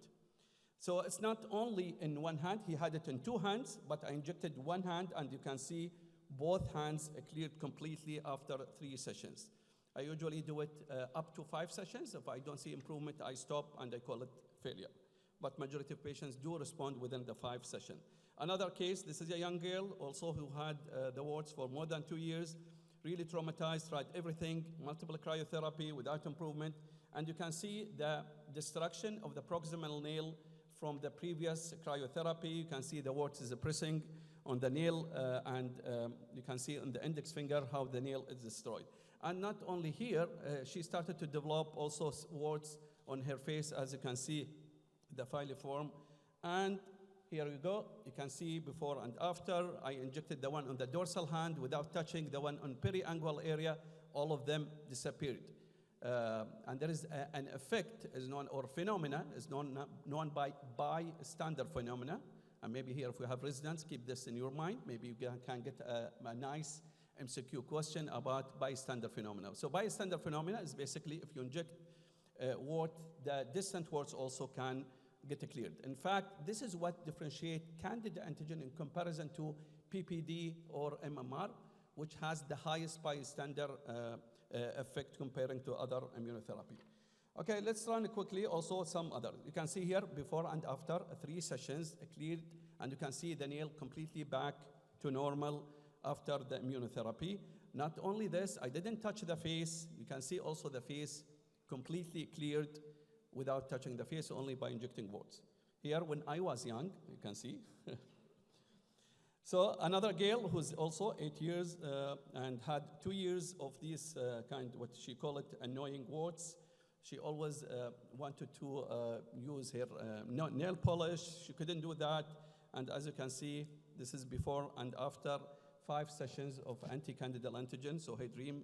So it's not only in 1 hand, he had it in 2 hands, but I injected 1 hand, and you can see both hands cleared completely after 3 sessions. I usually do it up to 5 sessions. If I don't see improvement, I stop and I call it failure. But majority of patients do respond within the 5 sessions. Another case, this is a young girl also who had the warts for more than 2 years, really traumatized, tried everything, multiple cryotherapy without improvement. And you can see the destruction of the proximal nail from the previous cryotherapy. You can see the warts is pressing on the nail, and you can see on the index finger how the nail is destroyed. And not only here, she started to develop also warts on her face, as you can see the filiform. And here you go. You can see before and after. I injected the one on the dorsal hand without touching the one on periangual area. All of them disappeared. And there is an effect is known, or phenomena is known by bystander phenomena. And maybe here, if we have residents, keep this in your mind. Maybe you can get a nice MCQ question about bystander phenomena. So bystander phenomena is basically if you inject wart, the distant warts also can get cleared. In fact, this is what differentiates candida antigen in comparison to PPD or MMR, which has the highest bystander effect comparing to other immunotherapy. Okay, let's run quickly also some other. You can see here before and after 3 sessions cleared, and you can see the nail completely back to normal after the immunotherapy. Not only this, I didn't touch the face. You can see also the face completely cleared without touching the face, only by injecting warts. Here, when I was young, you can see. So another girl who's also 8 years and had 2 years of these what she call it, annoying warts. She always wanted to use her nail polish. She couldn't do that. And as you can see, this is before and after 5 sessions of anti-candidal antigen. So her dream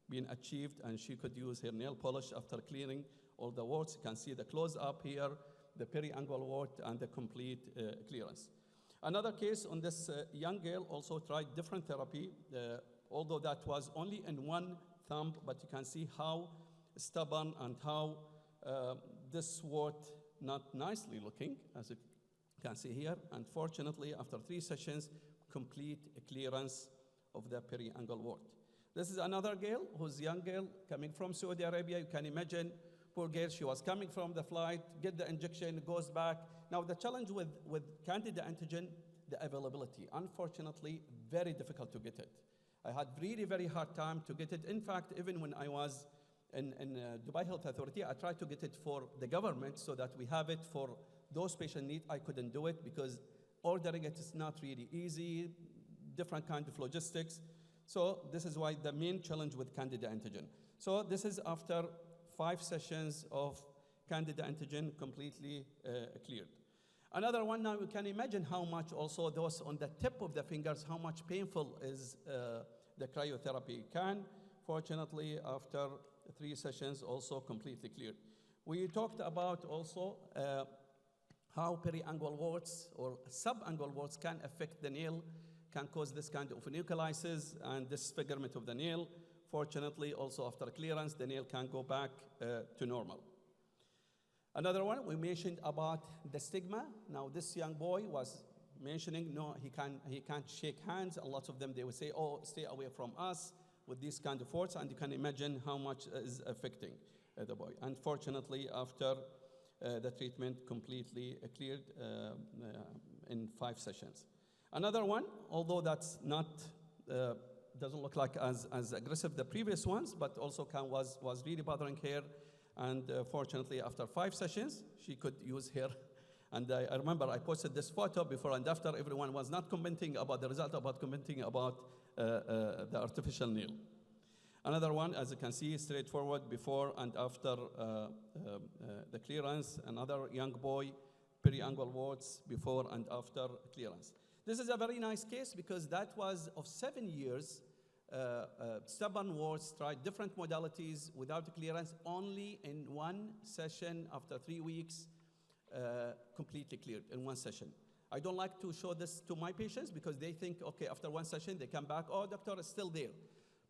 being achieved, and she could use her nail polish after clearing all the warts. You can see the close-up here, the periangual wart, and the complete clearance. Another case on this young girl also tried different therapy, although that was only in 1 thumb, but you can see how stubborn and how this wart not nicely looking, as you can see here. Unfortunately, after 3 sessions, complete clearance of the periangual wart. This is another girl who's young girl coming from Saudi Arabia. You can imagine Poor girl, she was coming from the flight, get the injection, goes back. Now, the challenge with Candida antigen, the availability. Unfortunately, very difficult to get it. I had really very hard time to get it. In fact, even when I was in Dubai Health Authority, I tried to get it for the government so that we have it for those patient need. I couldn't do it because ordering it is not really easy, different kind of logistics. So this is why the main challenge with Candida antigen. So this is after 5 sessions of Candida antigen completely cleared. Another one, now you can imagine how much also those on the tip of the fingers, how much painful is the cryotherapy can. Fortunately, after 3 sessions, also completely cleared. We talked about also how periangual warts or subangual warts can affect the nail, can cause this kind of funiculitis and disfigurement of the nail. Fortunately, also after clearance, the nail can go back to normal. Another one, we mentioned about the stigma. Now, this young boy was mentioning, no, he can't shake hands. A lot of them, they would say, oh, stay away from us with these kind of warts, and you can imagine how much is affecting the boy. Unfortunately, after the treatment completely cleared in 5 sessions. Another one, although that's not, doesn't look like as aggressive the previous ones, but also was really bothering her. And fortunately, after 5 sessions, she could use her. And I remember I posted this photo before and after. Everyone was not commenting about the result, about commenting about the artificial nail. Another one, as you can see, straightforward before and after the clearance. Another young boy, periangual warts before and after clearance. This is a very nice case because that was of 7 years. Stubborn warts, tried different modalities without clearance, only in 1 session after 3 weeks, completely cleared in 1 session. I don't like to show this to my patients because they think, okay, after 1 session, they come back, oh, doctor, it's still there.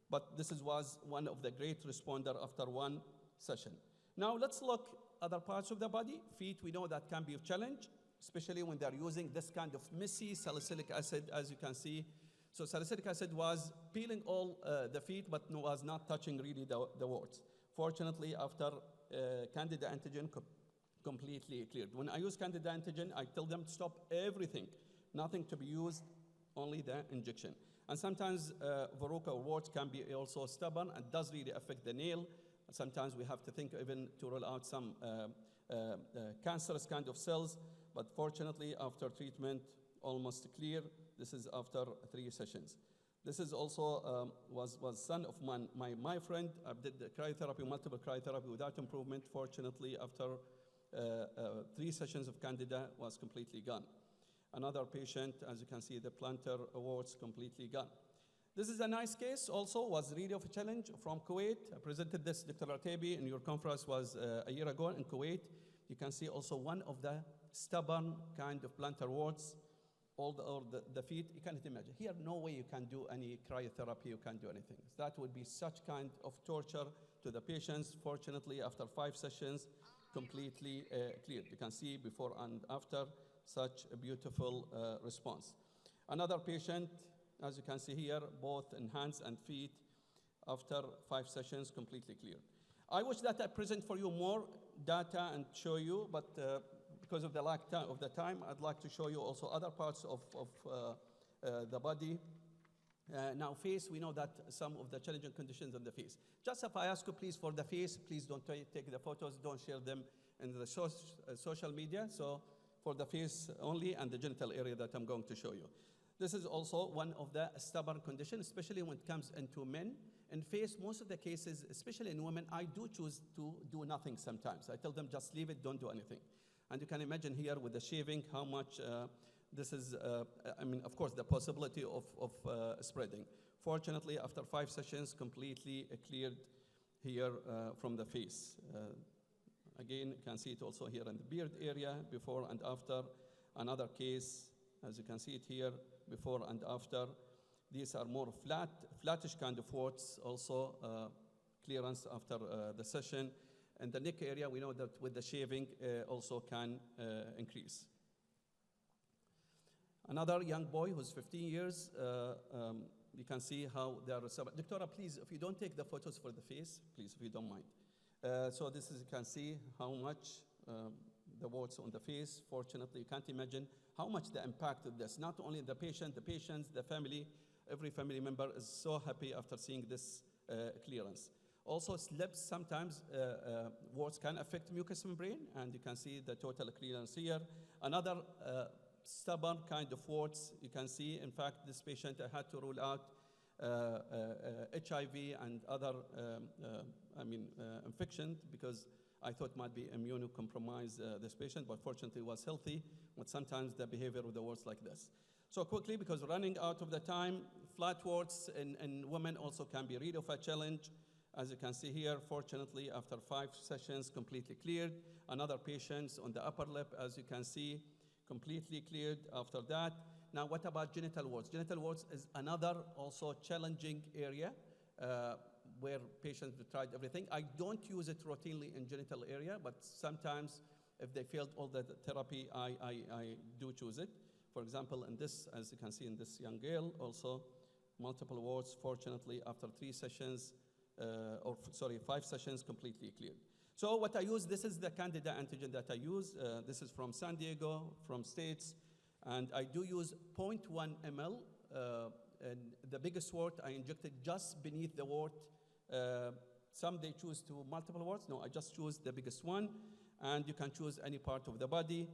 But this was one of the great responder after 1 session. Now let's look other parts of the body. Feet, we know that can be a challenge, especially when they're using this kind of messy salicylic acid, as you can see. So salicylic acid was peeling all the feet, but was not touching really the warts. Fortunately, after Candida antigen completely cleared. When I use Candida antigen, I tell them to stop everything, nothing to be used, only the injection. And sometimes verruca or warts can be also stubborn and does really affect the nail. Sometimes we have to think even to rule out some cancerous kind of cells, but fortunately, after treatment, almost clear. This is after 3 sessions. This is also was son of my friend. I did the cryotherapy, multiple cryotherapy without improvement. Fortunately, after 3 sessions of Candida, was completely gone. Another patient, as you can see, the plantar warts completely gone. This is a nice case also, was really of a challenge from Kuwait. I presented this, Dr. Ratebi, in your conference was a year ago in Kuwait. You can see also one of the stubborn kind of plantar warts, all the feet. You cannot imagine. Here, no way you can do any cryotherapy, you can't do anything. That would be such kind of torture to the patients. Fortunately, after 5 sessions, completely cleared. You can see before and after, such a beautiful response. Another patient, as you can see here, both in hands and feet, after 5 sessions, completely cleared. I wish that I present for you more data and show you, but because of the lack of the time, I'd like to show you also other parts of the body. Now, face, we know that some of the challenging conditions on the face. Just if I ask you, please, for the face, please don't take the photos, don't share them in the social media. So for the face only and the genital area that I'm going to show you. This is also one of the stubborn conditions, especially when it comes into men. In face, most of the cases, especially in women, I do choose to do nothing sometimes. I tell them, just leave it, don't do anything. And you can imagine here with the shaving how much this is, I mean, of course, the possibility of spreading. Fortunately, after 5 sessions, completely cleared here from the face. Again, you can see it also here in the beard area, before and after. Another case, as you can see it here, before and after. These are more flattish kind of warts, also clearance after the session. And the neck area, we know that with the shaving also can increase. Another young boy who's 15 years, you can see how there are some. Doctora, please, if you don't take the photos for the face, please, if you don't mind. So this is, you can see how much the warts on the face. Fortunately, you can't imagine how much the impact of this, not only the patient, the patients, the family, every family member is so happy after seeing this clearance. Also, slips, sometimes warts can affect mucous membrane, and you can see the total clearance here. Another stubborn kind of warts, you can see, in fact, this patient I had to rule out HIV and other infection because I thought might be immunocompromised this patient, but fortunately was healthy, but sometimes the behavior of the warts like this. So quickly, because running out of the time, flat warts in women also can be really of a challenge. As you can see here, fortunately, after 5 sessions, completely cleared. Another patient on the upper lip, as you can see, completely cleared after that. Now, what about genital warts? Genital warts is another also challenging area where patients have tried everything. I don't use it routinely in genital area, but sometimes if they failed all the therapy, I do choose it. For example, in this, as you can see in this young girl, also multiple warts, fortunately, after 5 sessions, completely cleared. So what I use, this is the Candida antigen that I use. This is from San Diego, from States. And I do use 0.1 ml. And the biggest wart I injected just beneath the wart. Some they choose to multiple warts. No, I just choose the biggest one. And you can choose any part of the body.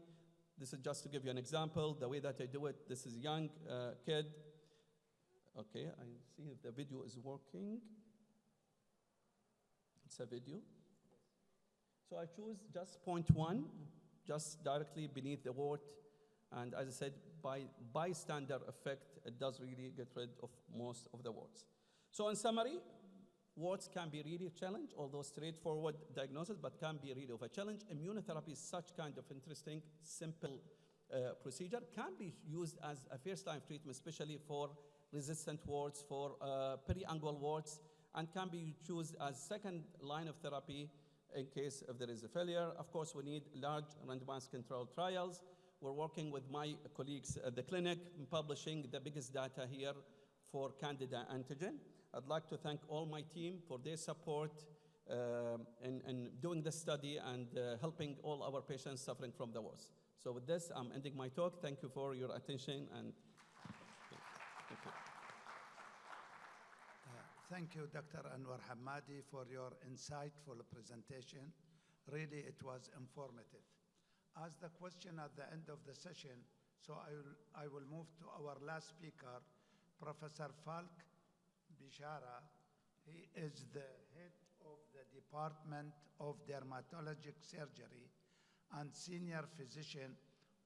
This is just to give you an example. The way that I do it, this is young kid. Okay, I see if the video is working. It's a video. So I choose just 0.1, just directly beneath the wart. And as I said, by bystander effect, it does really get rid of most of the warts. So in summary, warts can be really a challenge, although straightforward diagnosis, but can be really of a challenge. Immunotherapy is such kind of interesting, simple procedure, can be used as a first-line treatment, especially for resistant warts, for periangual warts, and can be used as second line of therapy in case if there is a failure. Of course, we need large randomized controlled trials. We're working with my colleagues at the clinic, publishing the biggest data here for Candida antigen. I'd like to thank all my team for their support in doing this study and helping all our patients suffering from the warts. So with this, I'm ending my talk. Thank you for your attention. And thank you. Thank you, Dr. Anwar Hamadi, for your insightful presentation. Really, it was informative. As the question at the end of the session, so I will move to our last speaker, Professor Falk Bishara. He is the head of the Department of Dermatologic Surgery and senior physician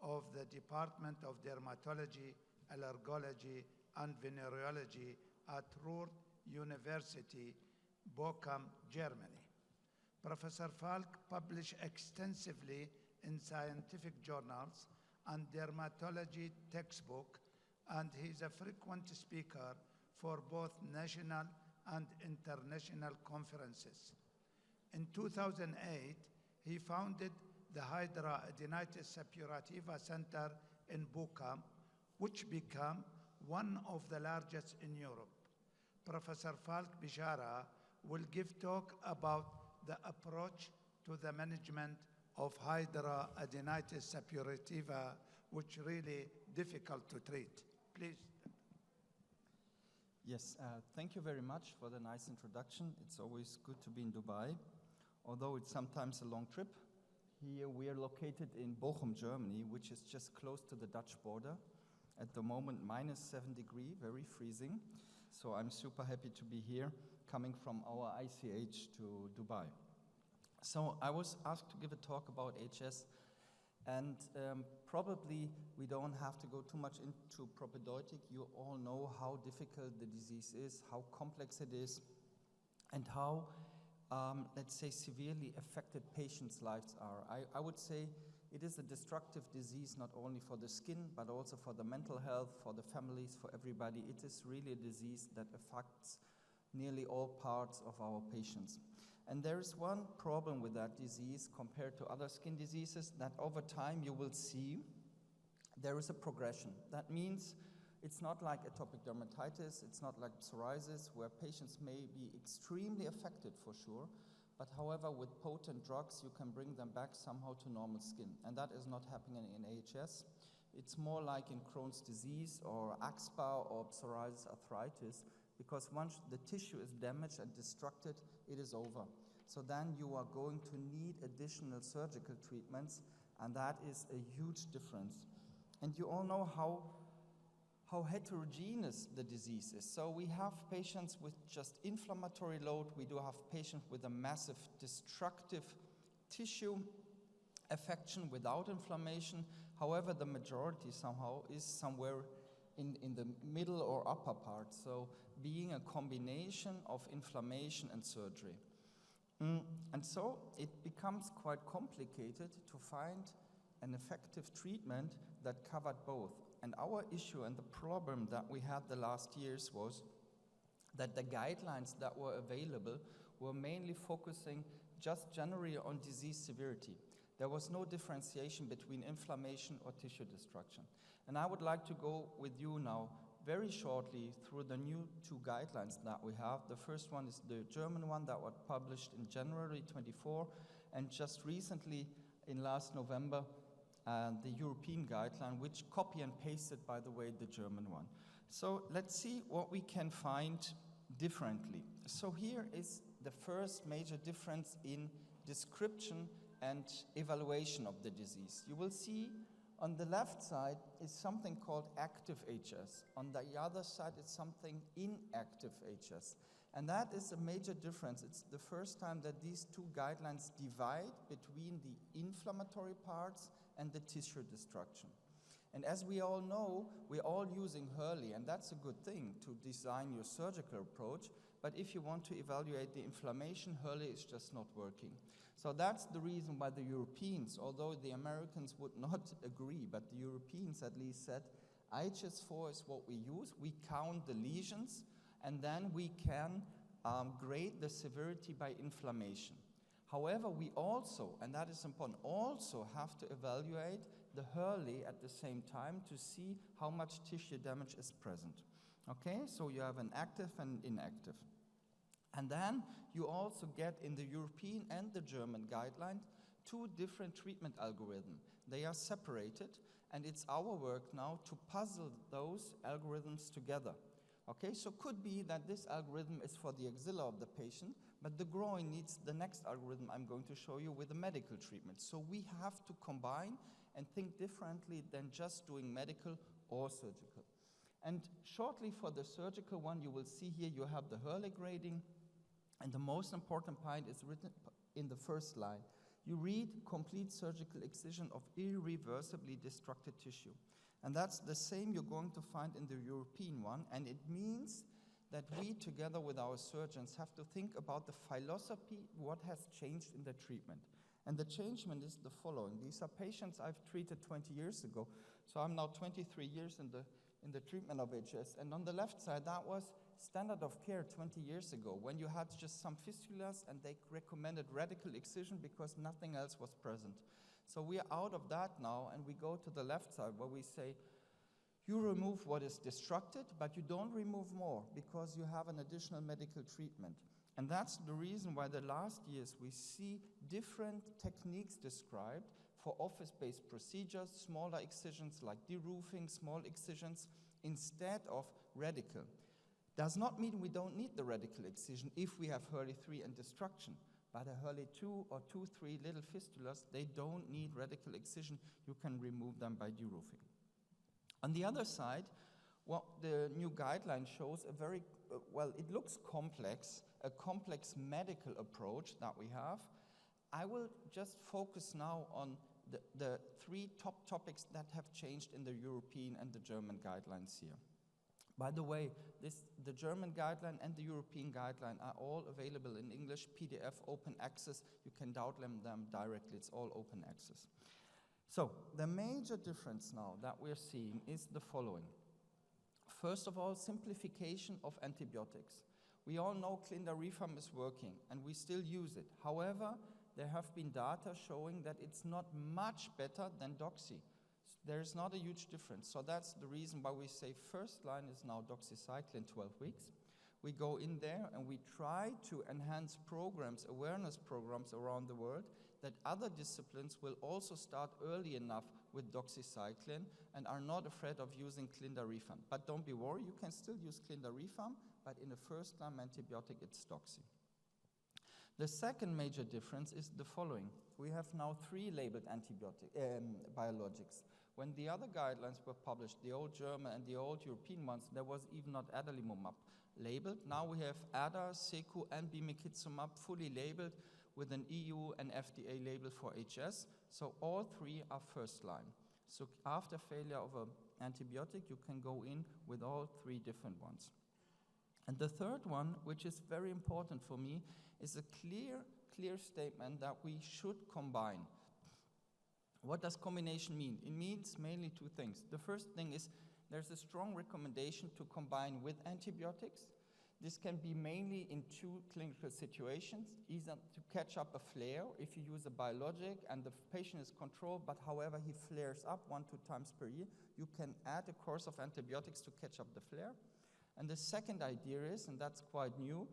of the Department of Dermatology, Allergology, and Venereology at Ruhr University, Bochum, Germany. Professor Falk published extensively in scientific journals and dermatology textbook, and he's a frequent speaker for both national and international conferences. In 2008, he founded the Hidradenitis Suppurativa Center in Bochum, which became one of the largest in Europe. Professor Falk Bishara will give talk about the approach to the management of Hidradenitis Suppurativa, which really difficult to treat. Please. Yes, thank you very much for the nice introduction. It's always good to be in Dubai, although it's sometimes a long trip. Here we are located in Bochum, Germany, which is just close to the Dutch border. At the moment, -7 degrees, very freezing. So I'm super happy to be here, coming from our ICH to Dubai. So I was asked to give a talk about HS, and probably we don't have to go too much into propedeutic. You all know how difficult the disease is, how complex it is, and how, let's say, severely affected patients' lives are. I would say it is a destructive disease not only for the skin, but also for the mental health, for the families, for everybody. It is really a disease that affects nearly all parts of our patients. And there is one problem with that disease compared to other skin diseases, that over time you will see there is a progression. That means it's not like atopic dermatitis, it's not like psoriasis, where patients may be extremely affected for sure, but however, with potent drugs, you can bring them back somehow to normal skin. And that is not happening in AHS. It's more like in Crohn's disease or axSpA or psoriasis arthritis, because once the tissue is damaged and destructed, it is over. So then you are going to need additional surgical treatments, and that is a huge difference. And you all know how heterogeneous the disease is. So we have patients with just inflammatory load. We do have patients with a massive destructive tissue affection without inflammation. However, the majority somehow is somewhere in the middle or upper part. So being a combination of inflammation and surgery. And so it becomes quite complicated to find an effective treatment that covered both. And our issue and the problem that we had the last years was that the guidelines that were available were mainly focusing just generally on disease severity. There was no differentiation between inflammation or tissue destruction. And I would like to go with you now very shortly through the new two guidelines that we have. The first one is the German one that was published in January 24, and just recently in last November, the European guideline, which copy and pasted, by the way, the German one. So let's see what we can find differently. So here is the first major difference in description and evaluation of the disease. You will see on the left side is something called active HS. On the other side is something inactive HS. And that is a major difference. It's the first time that these two guidelines divide between the inflammatory parts and the tissue destruction. And as we all know, we're all using Hurley, and that's a good thing to design your surgical approach. But if you want to evaluate the inflammation, Hurley is just not working. So that's the reason why the Europeans, although the Americans would not agree, but the Europeans at least said, IHS4 is what we use. We count the lesions, and then we can grade the severity by inflammation. However, we also, and that is important, also have to evaluate the Hurley at the same time to see how much tissue damage is present. Okay, so you have an active and inactive. And then you also get in the European and the German guidelines two different treatment algorithms. They are separated, and it's our work now to puzzle those algorithms together. Okay, so could be that this algorithm is for the axilla of the patient, but the groin needs the next algorithm I'm going to show you with a medical treatment. So we have to combine and think differently than just doing medical or surgical. And shortly for the surgical one, you will see here you have the Hurley grading, and the most important point is written in the first line. You read complete surgical excision of irreversibly destructed tissue. And that's the same you're going to find in the European one, and it means that we, together with our surgeons, have to think about the philosophy, what has changed in the treatment. And the changement is the following. These are patients I've treated 20 years ago, so I'm now 23 years in the treatment of HS. And on the left side, that was standard of care 20 years ago, when you had just some fistulas and they recommended radical excision because nothing else was present. So we are out of that now, and we go to the left side where we say, you remove what is destructed, but you don't remove more because you have an additional medical treatment. And that's the reason why the last years we see different techniques described for office-based procedures, smaller excisions like deroofing, small excisions, instead of radical. Does not mean we don't need the radical excision if we have Hurley 3 and destruction. But a Hurley 2 or 2-3 little fistulas, they don't need radical excision. You can remove them by deroofing. On the other side, what the new guideline shows a very, it looks complex, a complex medical approach that we have. I will just focus now on the three top topics that have changed in the European and the German guidelines here. By the way, the German guideline and the European guideline are all available in English, PDF, open access. You can download them directly. It's all open access. So the major difference now that we're seeing is the following. First of all, simplification of antibiotics. We all know Clindarifam is working, and we still use it. However, there have been data showing that it's not much better than Doxy. There's not a huge difference. So that's the reason why we say first line is now doxycycline 12 weeks. We go in there and we try to enhance programs, awareness programs around the world, that other disciplines will also start early enough with doxycycline and are not afraid of using clindarifan. But don't be worried, you can still use clindarifan, but in a first-line antibiotic, it's doxy. The second major difference is the following. We have now 3 labeled biologics. When the other guidelines were published, the old German and the old European ones, there was even not adalimumab labeled. Now we have ADA, SECU, and bimekizumab fully labeled with an EU and FDA label for HS. So all 3 are first line. So after failure of an antibiotic, you can go in with all 3 different ones. And the third one, which is very important for me, is a clear statement that we should combine. What does combination mean? It means mainly 2 things. The first thing is there's a strong recommendation to combine with antibiotics. This can be mainly in 2 clinical situations, either to catch up a flare if you use a biologic and the patient is controlled, but however he flares up 1-2 times per year, you can add a course of antibiotics to catch up the flare. And the second idea is, and that's quite new,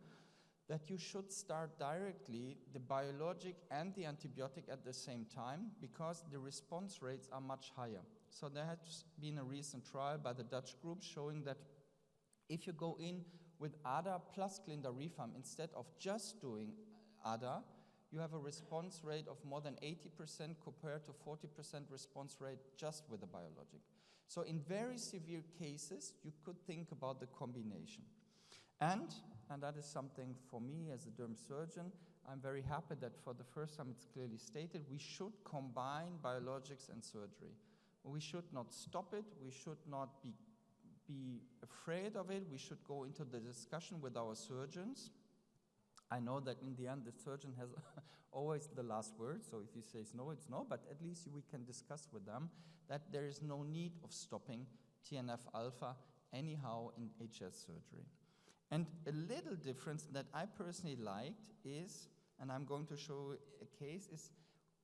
that you should start directly the biologic and the antibiotic at the same time because the response rates are much higher. So there has been a recent trial by the Dutch group showing that if you go in with ADA plus clindarifan instead of just doing ADA, you have a response rate of more than 80% compared to 40% response rate just with a biologic. So in very severe cases, you could think about the combination. And that is something for me as a derm surgeon, I'm very happy that for the first time it's clearly stated, we should combine biologics and surgery. We should not stop it, we should not be afraid of it, we should go into the discussion with our surgeons. I know that in the end the surgeon has always the last word, so if he says no, it's no, but at least we can discuss with them that there is no need of stopping TNF-alpha anyhow in HS surgery. And a little difference that I personally liked is, and I'm going to show a case, is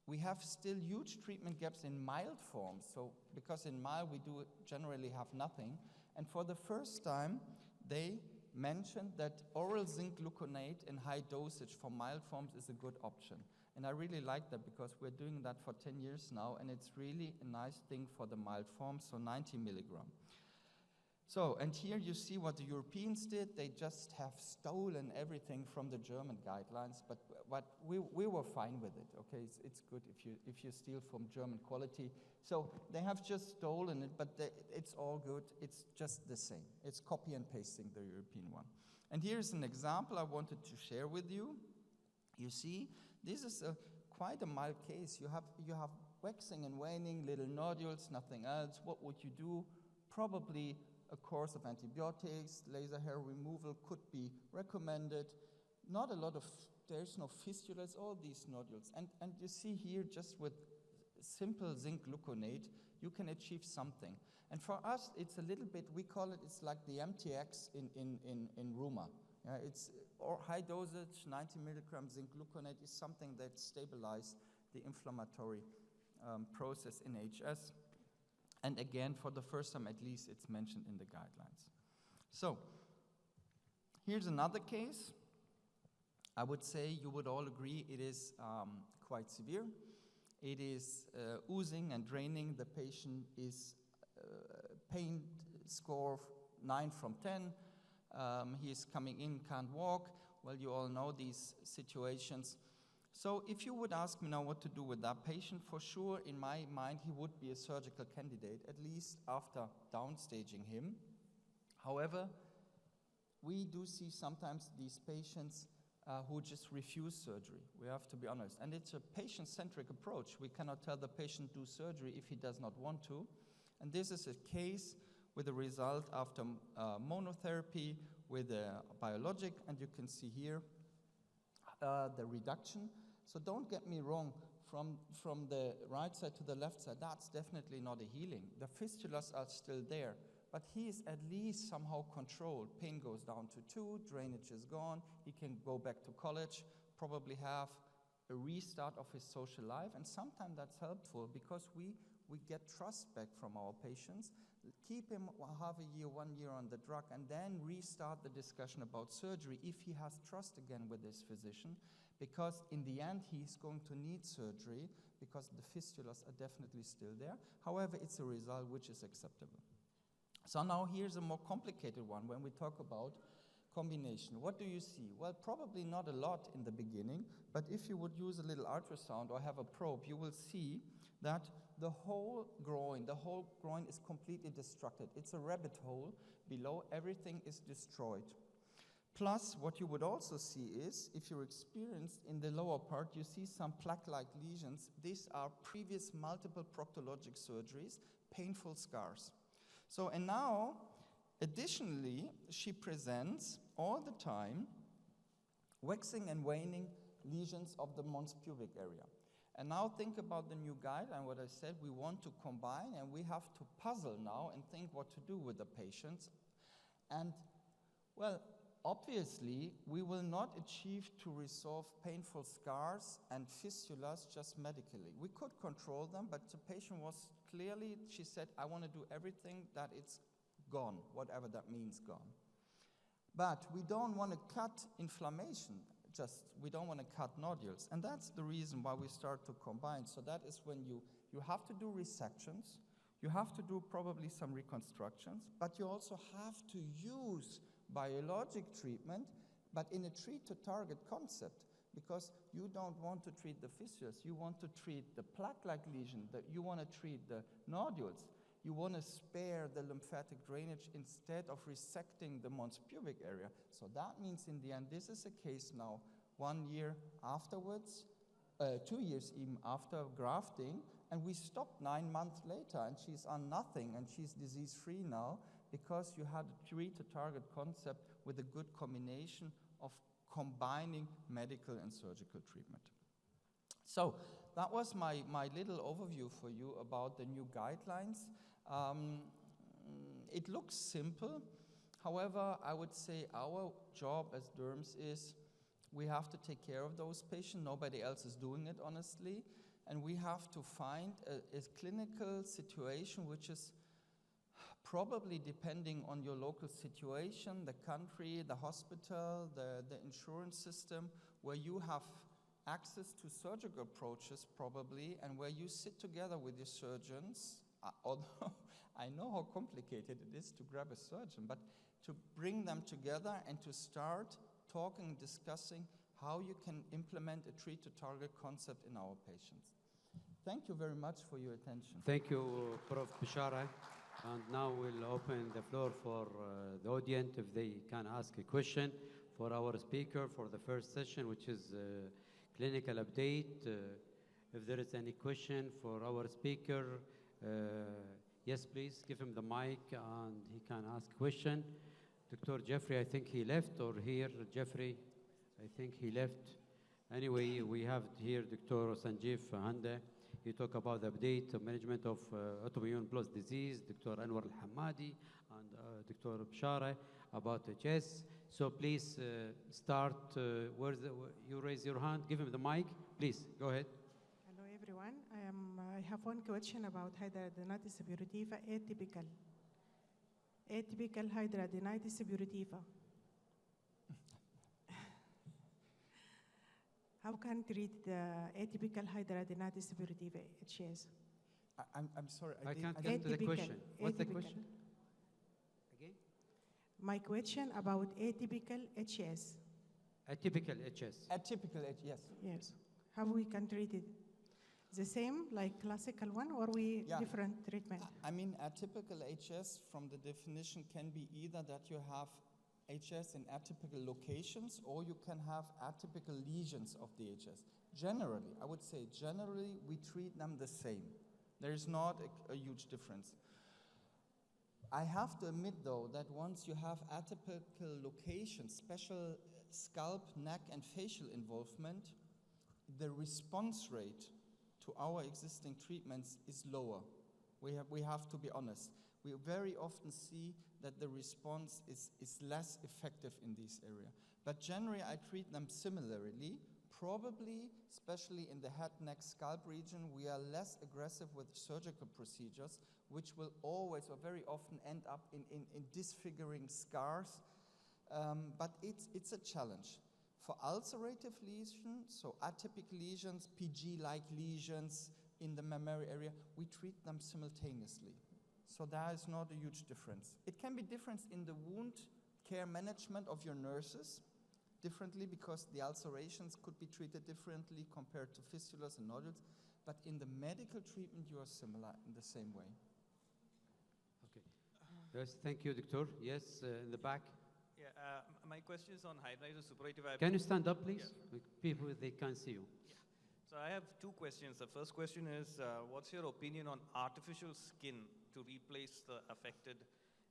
we have still huge treatment gaps in mild forms. So because in mild we do generally have nothing. And for the first time, they mentioned that oral zinc gluconate in high dosage for mild forms is a good option. And I really like that because we're doing that for 10 years now, and it's really a nice thing for the mild forms, so 90 milligram. So, and here you see what the Europeans did. They just have stolen everything from the German guidelines, but we were fine with it, okay? It's good if you steal from German quality. So they have just stolen it, but it's all good. It's just the same. It's copy and pasting the European one. And here's an example I wanted to share with you. You see, this is quite a mild case. You have waxing and waning, little nodules, nothing else. What would you do? Probably a course of antibiotics, laser hair removal could be recommended. Not a lot of, there's no fistulas, all these nodules. And you see here, just with simple zinc gluconate, you can achieve something. And for us, it's a little bit, we call it, it's like the MTX in rheuma. Yeah, it's or high dosage, 90 milligram zinc gluconate is something that stabilizes the inflammatory process in HS. And again, for the first time at least, it's mentioned in the guidelines. So, here's another case. I would say you would all agree it is quite severe. It is oozing and draining. The patient is pain score 9 from 10. He is coming in, can't walk. Well, you all know these situations. So if you would ask me now what to do with that patient, for sure, in my mind, he would be a surgical candidate, at least after downstaging him. However, we do see sometimes these patients who just refuse surgery. We have to be honest. And it's a patient-centric approach. We cannot tell the patient do surgery if he does not want to. And this is a case with a result after monotherapy with a biologic, and you can see here the reduction. So don't get me wrong, from the right side to the left side, that's definitely not a healing. The fistulas are still there, but he is at least somehow controlled. Pain goes down to 2, drainage is gone, he can go back to college, probably have a restart of his social life, and sometimes that's helpful because we get trust back from our patients keep him half a year, 1 year on the drug, and then restart the discussion about surgery if he has trust again with his physician, because in the end he's going to need surgery because the fistulas are definitely still there. However, it's a result which is acceptable. So now here's a more complicated one when we talk about combination. What do you see? Well, probably not a lot in the beginning, but if you would use a little ultrasound or have a probe, you will see that the whole groin is completely destructed. It's a rabbit hole. Below, everything is destroyed. Plus, what you would also see is, if you're experienced in the lower part, you see some plaque-like lesions. These are previous multiple proctologic surgeries, painful scars. So, and now, additionally, she presents all the time waxing and waning lesions of the mons pubic area. And now think about the new guideline, what I said, we want to combine and we have to puzzle now and think what to do with the patients. And, well, obviously, we will not achieve to resolve painful scars and fistulas just medically. We could control them, but the patient was clearly, she said, I want to do everything that it's gone, whatever that means gone. But we don't want to cut inflammation, we don't want to cut nodules. And that's the reason why we start to combine. So that is when you have to do resections, you have to do probably some reconstructions, but you also have to use biologic treatment, but in a treat-to-target concept, because you don't want to treat the fistulas, you want to treat the plaque-like lesion, you want to treat the nodules, you want to spare the lymphatic drainage instead of resecting the mons pubic area. So that means in the end, this is a case now, 1 year afterwards, 2 years even after grafting, and we stopped 9 months later, and she's on nothing, and she's disease-free now, because you had a treat-to-target concept with a good combination of combining medical and surgical treatment. So that was my little overview for you about the new guidelines. It looks simple. However, I would say our job as derms is we have to take care of those patients. Nobody else is doing it, honestly. And we have to find a clinical situation which is probably depending on your local situation, the country, the hospital, the insurance system, where you have access to surgical approaches probably, and where you sit together with your surgeons, although I know how complicated it is to grab a surgeon, but to bring them together and to start talking and discussing how you can implement a treat-to-target concept in our patients. Thank you very much for your attention. Thank you, Prof. Bishara. And now we'll open the floor for the audience if they can ask a question for our speaker for the first session, which is clinical update. If there is any question for our speaker, yes, please give him the mic and he can ask question. Dr. Jeffrey, I think he left, or here, Jeffrey, I think he left. Anyway, we have here Dr. Sanjeev Hande. He talk about the update of management of autoimmune plus disease, Dr. Anwar Al-Hamadi, and Dr. Bishara about HS. So please start, you raise your hand, give him the mic. Please, go ahead. Hello everyone, I have one question about hidradenitis suppurativa atypical. Atypical hidradenitis suppurativa. How can treat the atypical hidradenitis suppurativa HS? I'm sorry, I can't get to the question. What's the question? Again? My question about atypical HS. Atypical HS. Atypical HS, yes. Yes. How we can treat it? The same like classical one, or we different treatment? I mean, atypical HS from the definition can be either that you have HS in atypical locations, or you can have atypical lesions of the HS. Generally, I would say generally we treat them the same. There is not a huge difference. I have to admit though that once you have atypical locations, special scalp, neck and facial involvement, the response rate to our existing treatments is lower. We have to be honest. We very often see that the response is less effective in this area. But generally, I treat them similarly, Probably, especially in the head, neck, scalp region, we are less aggressive with surgical procedures, which will always or very often end up in disfiguring scars. But it's a challenge. For ulcerative lesions, so atypical lesions, PG-like lesions in the mammary area, we treat them simultaneously. So there is not a huge difference. It can be difference in the wound care management of your nurses, differently because the ulcerations could be treated differently compared to fistulas and nodules, but in the medical treatment you are similar in the same way. Okay. Yes, thank you, Doctor. Yes, in the back. Yeah, my question is on hydritis suppurativa. Can you stand up, please? Yeah. People, they can't see you. Yeah. So I have two questions. The first question is, what's your opinion on artificial skin to replace the affected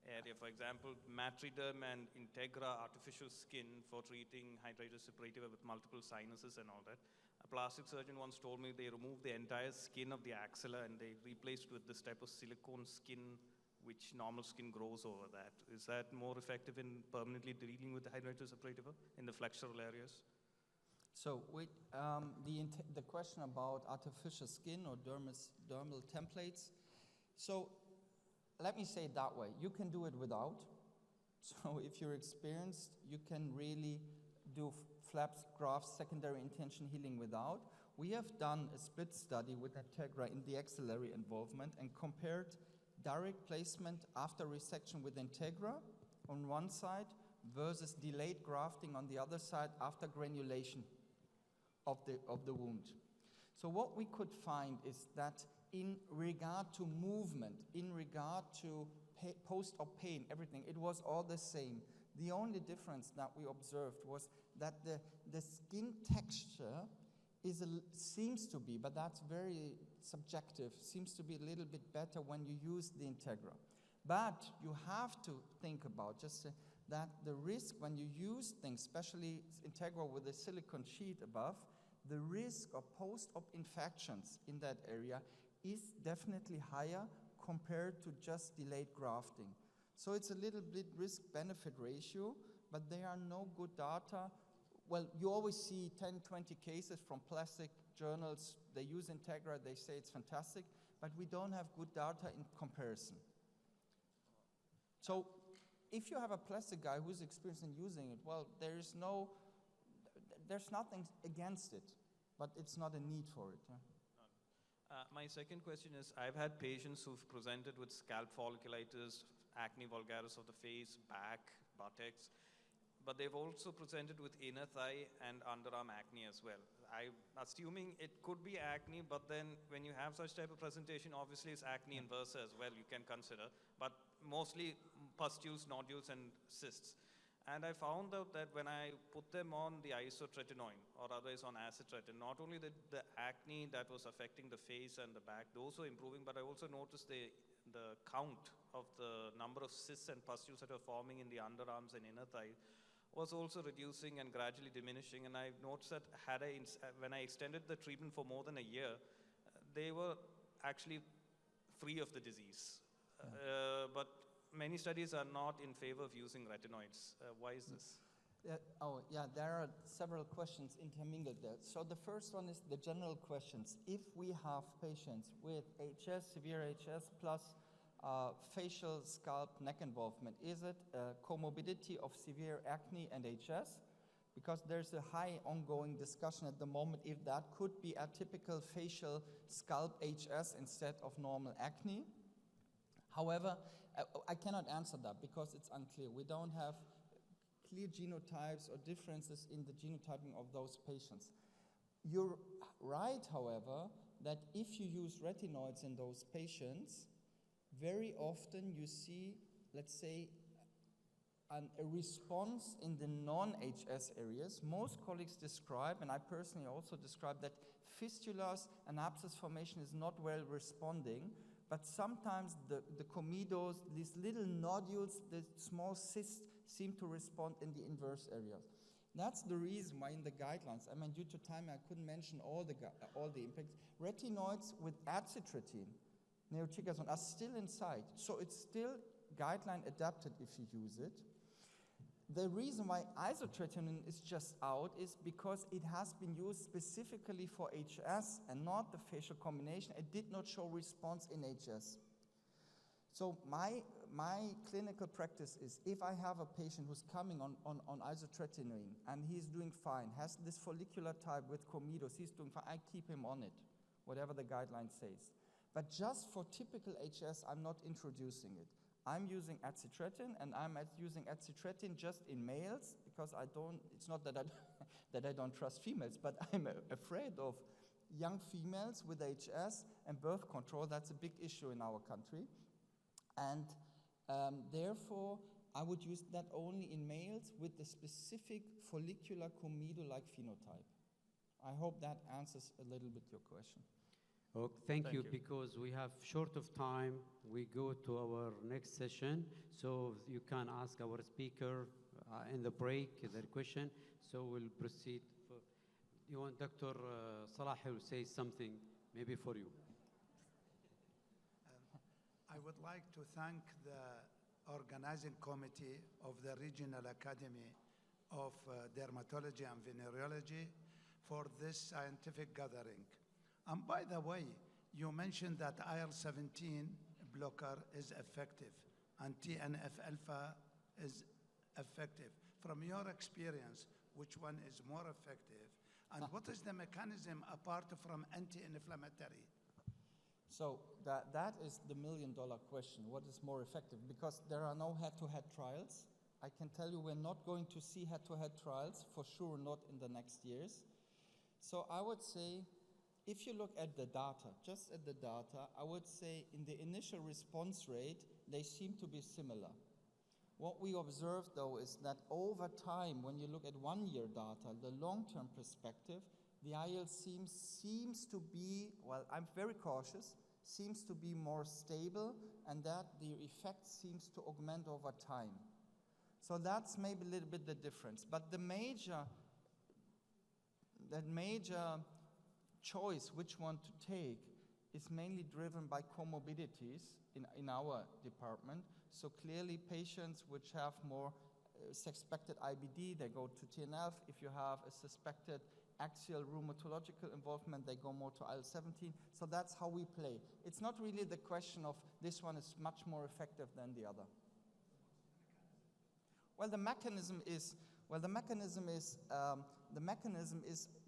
area? For example, Matriderm and Integra artificial skin for treating hydritis suppurativa with multiple sinuses and all that. A plastic surgeon once told me they removed the entire skin of the axilla and they replaced with this type of silicone skin which normal skin grows over that. Is that more effective in permanently dealing with the hydritis suppurativa in the flexural areas? So the question about artificial skin or dermal templates. So let me say it that way. You can do it without. So if you're experienced, you can really do flaps, grafts, secondary intention healing without. We have done a split study with Integra in the axillary involvement and compared direct placement after resection with Integra on one side versus delayed grafting on the other side after granulation of the wound. So what we could find is that in regard to movement, in regard to post-op pain, everything, it was all the same. The only difference that we observed was that the skin texture seems to be, but that's very subjective, seems to be a little bit better when you use the Integra. But you have to think about just that the risk when you use things, especially Integra with a silicone sheet above, the risk of post-op infections in that area is definitely higher compared to just delayed grafting. So it's a little bit risk-benefit ratio, but there are no good data. Well, you always see 10, 20 cases from plastic journals. They use Integra, they say it's fantastic, but we don't have good data in comparison. So if you have a plastic guy who's experienced in using it, well, there's nothing against it, but it's not a need for it. Yeah? My second question is, I've had patients who've presented with scalp folliculitis, acne vulgaris of the face, back, buttocks, but they've also presented with inner thigh and underarm acne as well. I'm assuming it could be acne, but then when you have such type of presentation, obviously it's acne inversa as well, you can consider, but mostly pustules, nodules, and cysts. And I found out that when I put them on the isotretinoin, or otherwise on acitretin, not only the acne that was affecting the face and the back, those were improving, but I also noticed the count of the number of cysts and pustules that were forming in the underarms and inner thigh was also reducing and gradually diminishing. And I noticed that when I extended the treatment for more than a year, they were actually free of the disease. But many studies are not in favor of using retinoids. Why is this? There are several questions intermingled there. So the first one is the general questions. If we have patients with HS, severe HS, plus facial scalp neck involvement, is it a comorbidity of severe acne and HS? Because there's a high ongoing discussion at the moment if that could be a typical facial scalp HS instead of normal acne. However, I cannot answer that because it's unclear. We don't have clear genotypes or differences in the genotyping of those patients. You're right, however, that if you use retinoids in those patients, very often you see, let's say, a response in the non-HS areas. Most colleagues describe, and I personally also describe, that fistulas and abscess formation is not well responding, but sometimes the comedos, these little nodules, the small cysts, seem to respond in the inverse areas. That's the reason why in the guidelines, I mean, due to time, I couldn't mention all the impacts. Retinoids with acitretin, neotrichazone, are still inside. So it's still guideline adapted if you use it. The reason why isotretinoin is just out is because it has been used specifically for HS and not the facial combination. It did not show response in HS. So my clinical practice is if I have a patient who's coming on isotretinoin and he's doing fine, has this follicular type with comedos, he's doing fine, I keep him on it, whatever the guideline says. But just for typical HS, I'm not introducing it. I'm using acitretin, and I'm using acitretin just in males because it's not that that I don't trust females, but I'm afraid of young females with HS and birth control. That's a big issue in our country. And therefore, I would use that only in males with the specific follicular comedo-like phenotype. I hope that answers a little bit your question. Oh, thank you. Because we have short of time, we go to our next session. So you can ask our speaker in the break their question. So we'll proceed. You want Dr. Salah will say something maybe for you. I would like to thank the organizing committee of the Regional Academy of Dermatology and Venereology for this scientific gathering. And by the way, you mentioned that IL-17 blocker is effective and TNF-alpha is effective. From your experience, which one is more effective? And what is the mechanism apart from anti-inflammatory? So that is the million-dollar question. What is more effective? Because there are no head-to-head trials. I can tell you we're not going to see head-to-head trials, for sure not in the next years. So I would say, if you look at the data, just at the data, I would say in the initial response rate, they seem to be similar. What we observed, though, is that over time, when you look at one-year data, the long-term perspective, the IL seems to be, well, I'm very cautious, seems to be more stable, and that the effect seems to augment over time. So that's maybe a little bit the difference. But the major choice which one to take is mainly driven by comorbidities in our department. So clearly patients which have more suspected IBD, they go to TNF. If you have a suspected axial rheumatological involvement, they go more to IL-17. So that's how we play. It's not really the question of this one is much more effective than the other. Well, the mechanism is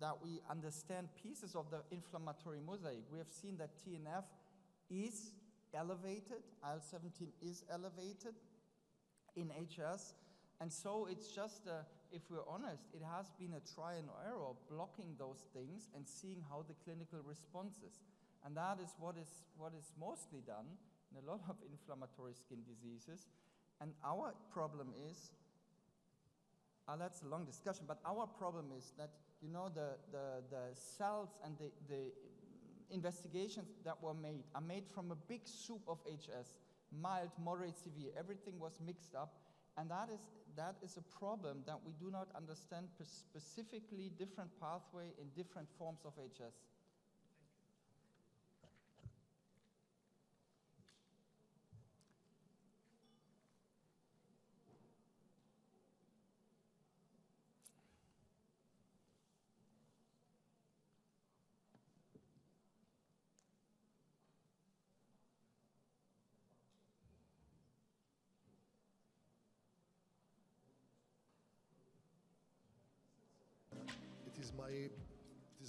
that we understand pieces of the inflammatory mosaic. We have seen that TNF is elevated, IL-17 is elevated in HS, and so it's just, if we're honest, it has been a try and error blocking those things and seeing how the clinical response is. And that is what is mostly done in a lot of inflammatory skin diseases. And our problem is, that's a long discussion, but our problem is that, you know, the cells and the investigations that were made are made from a big soup of HS, mild, moderate, severe. Everything was mixed up, and that is a problem that we do not understand specifically different pathway in different forms of HS. It is my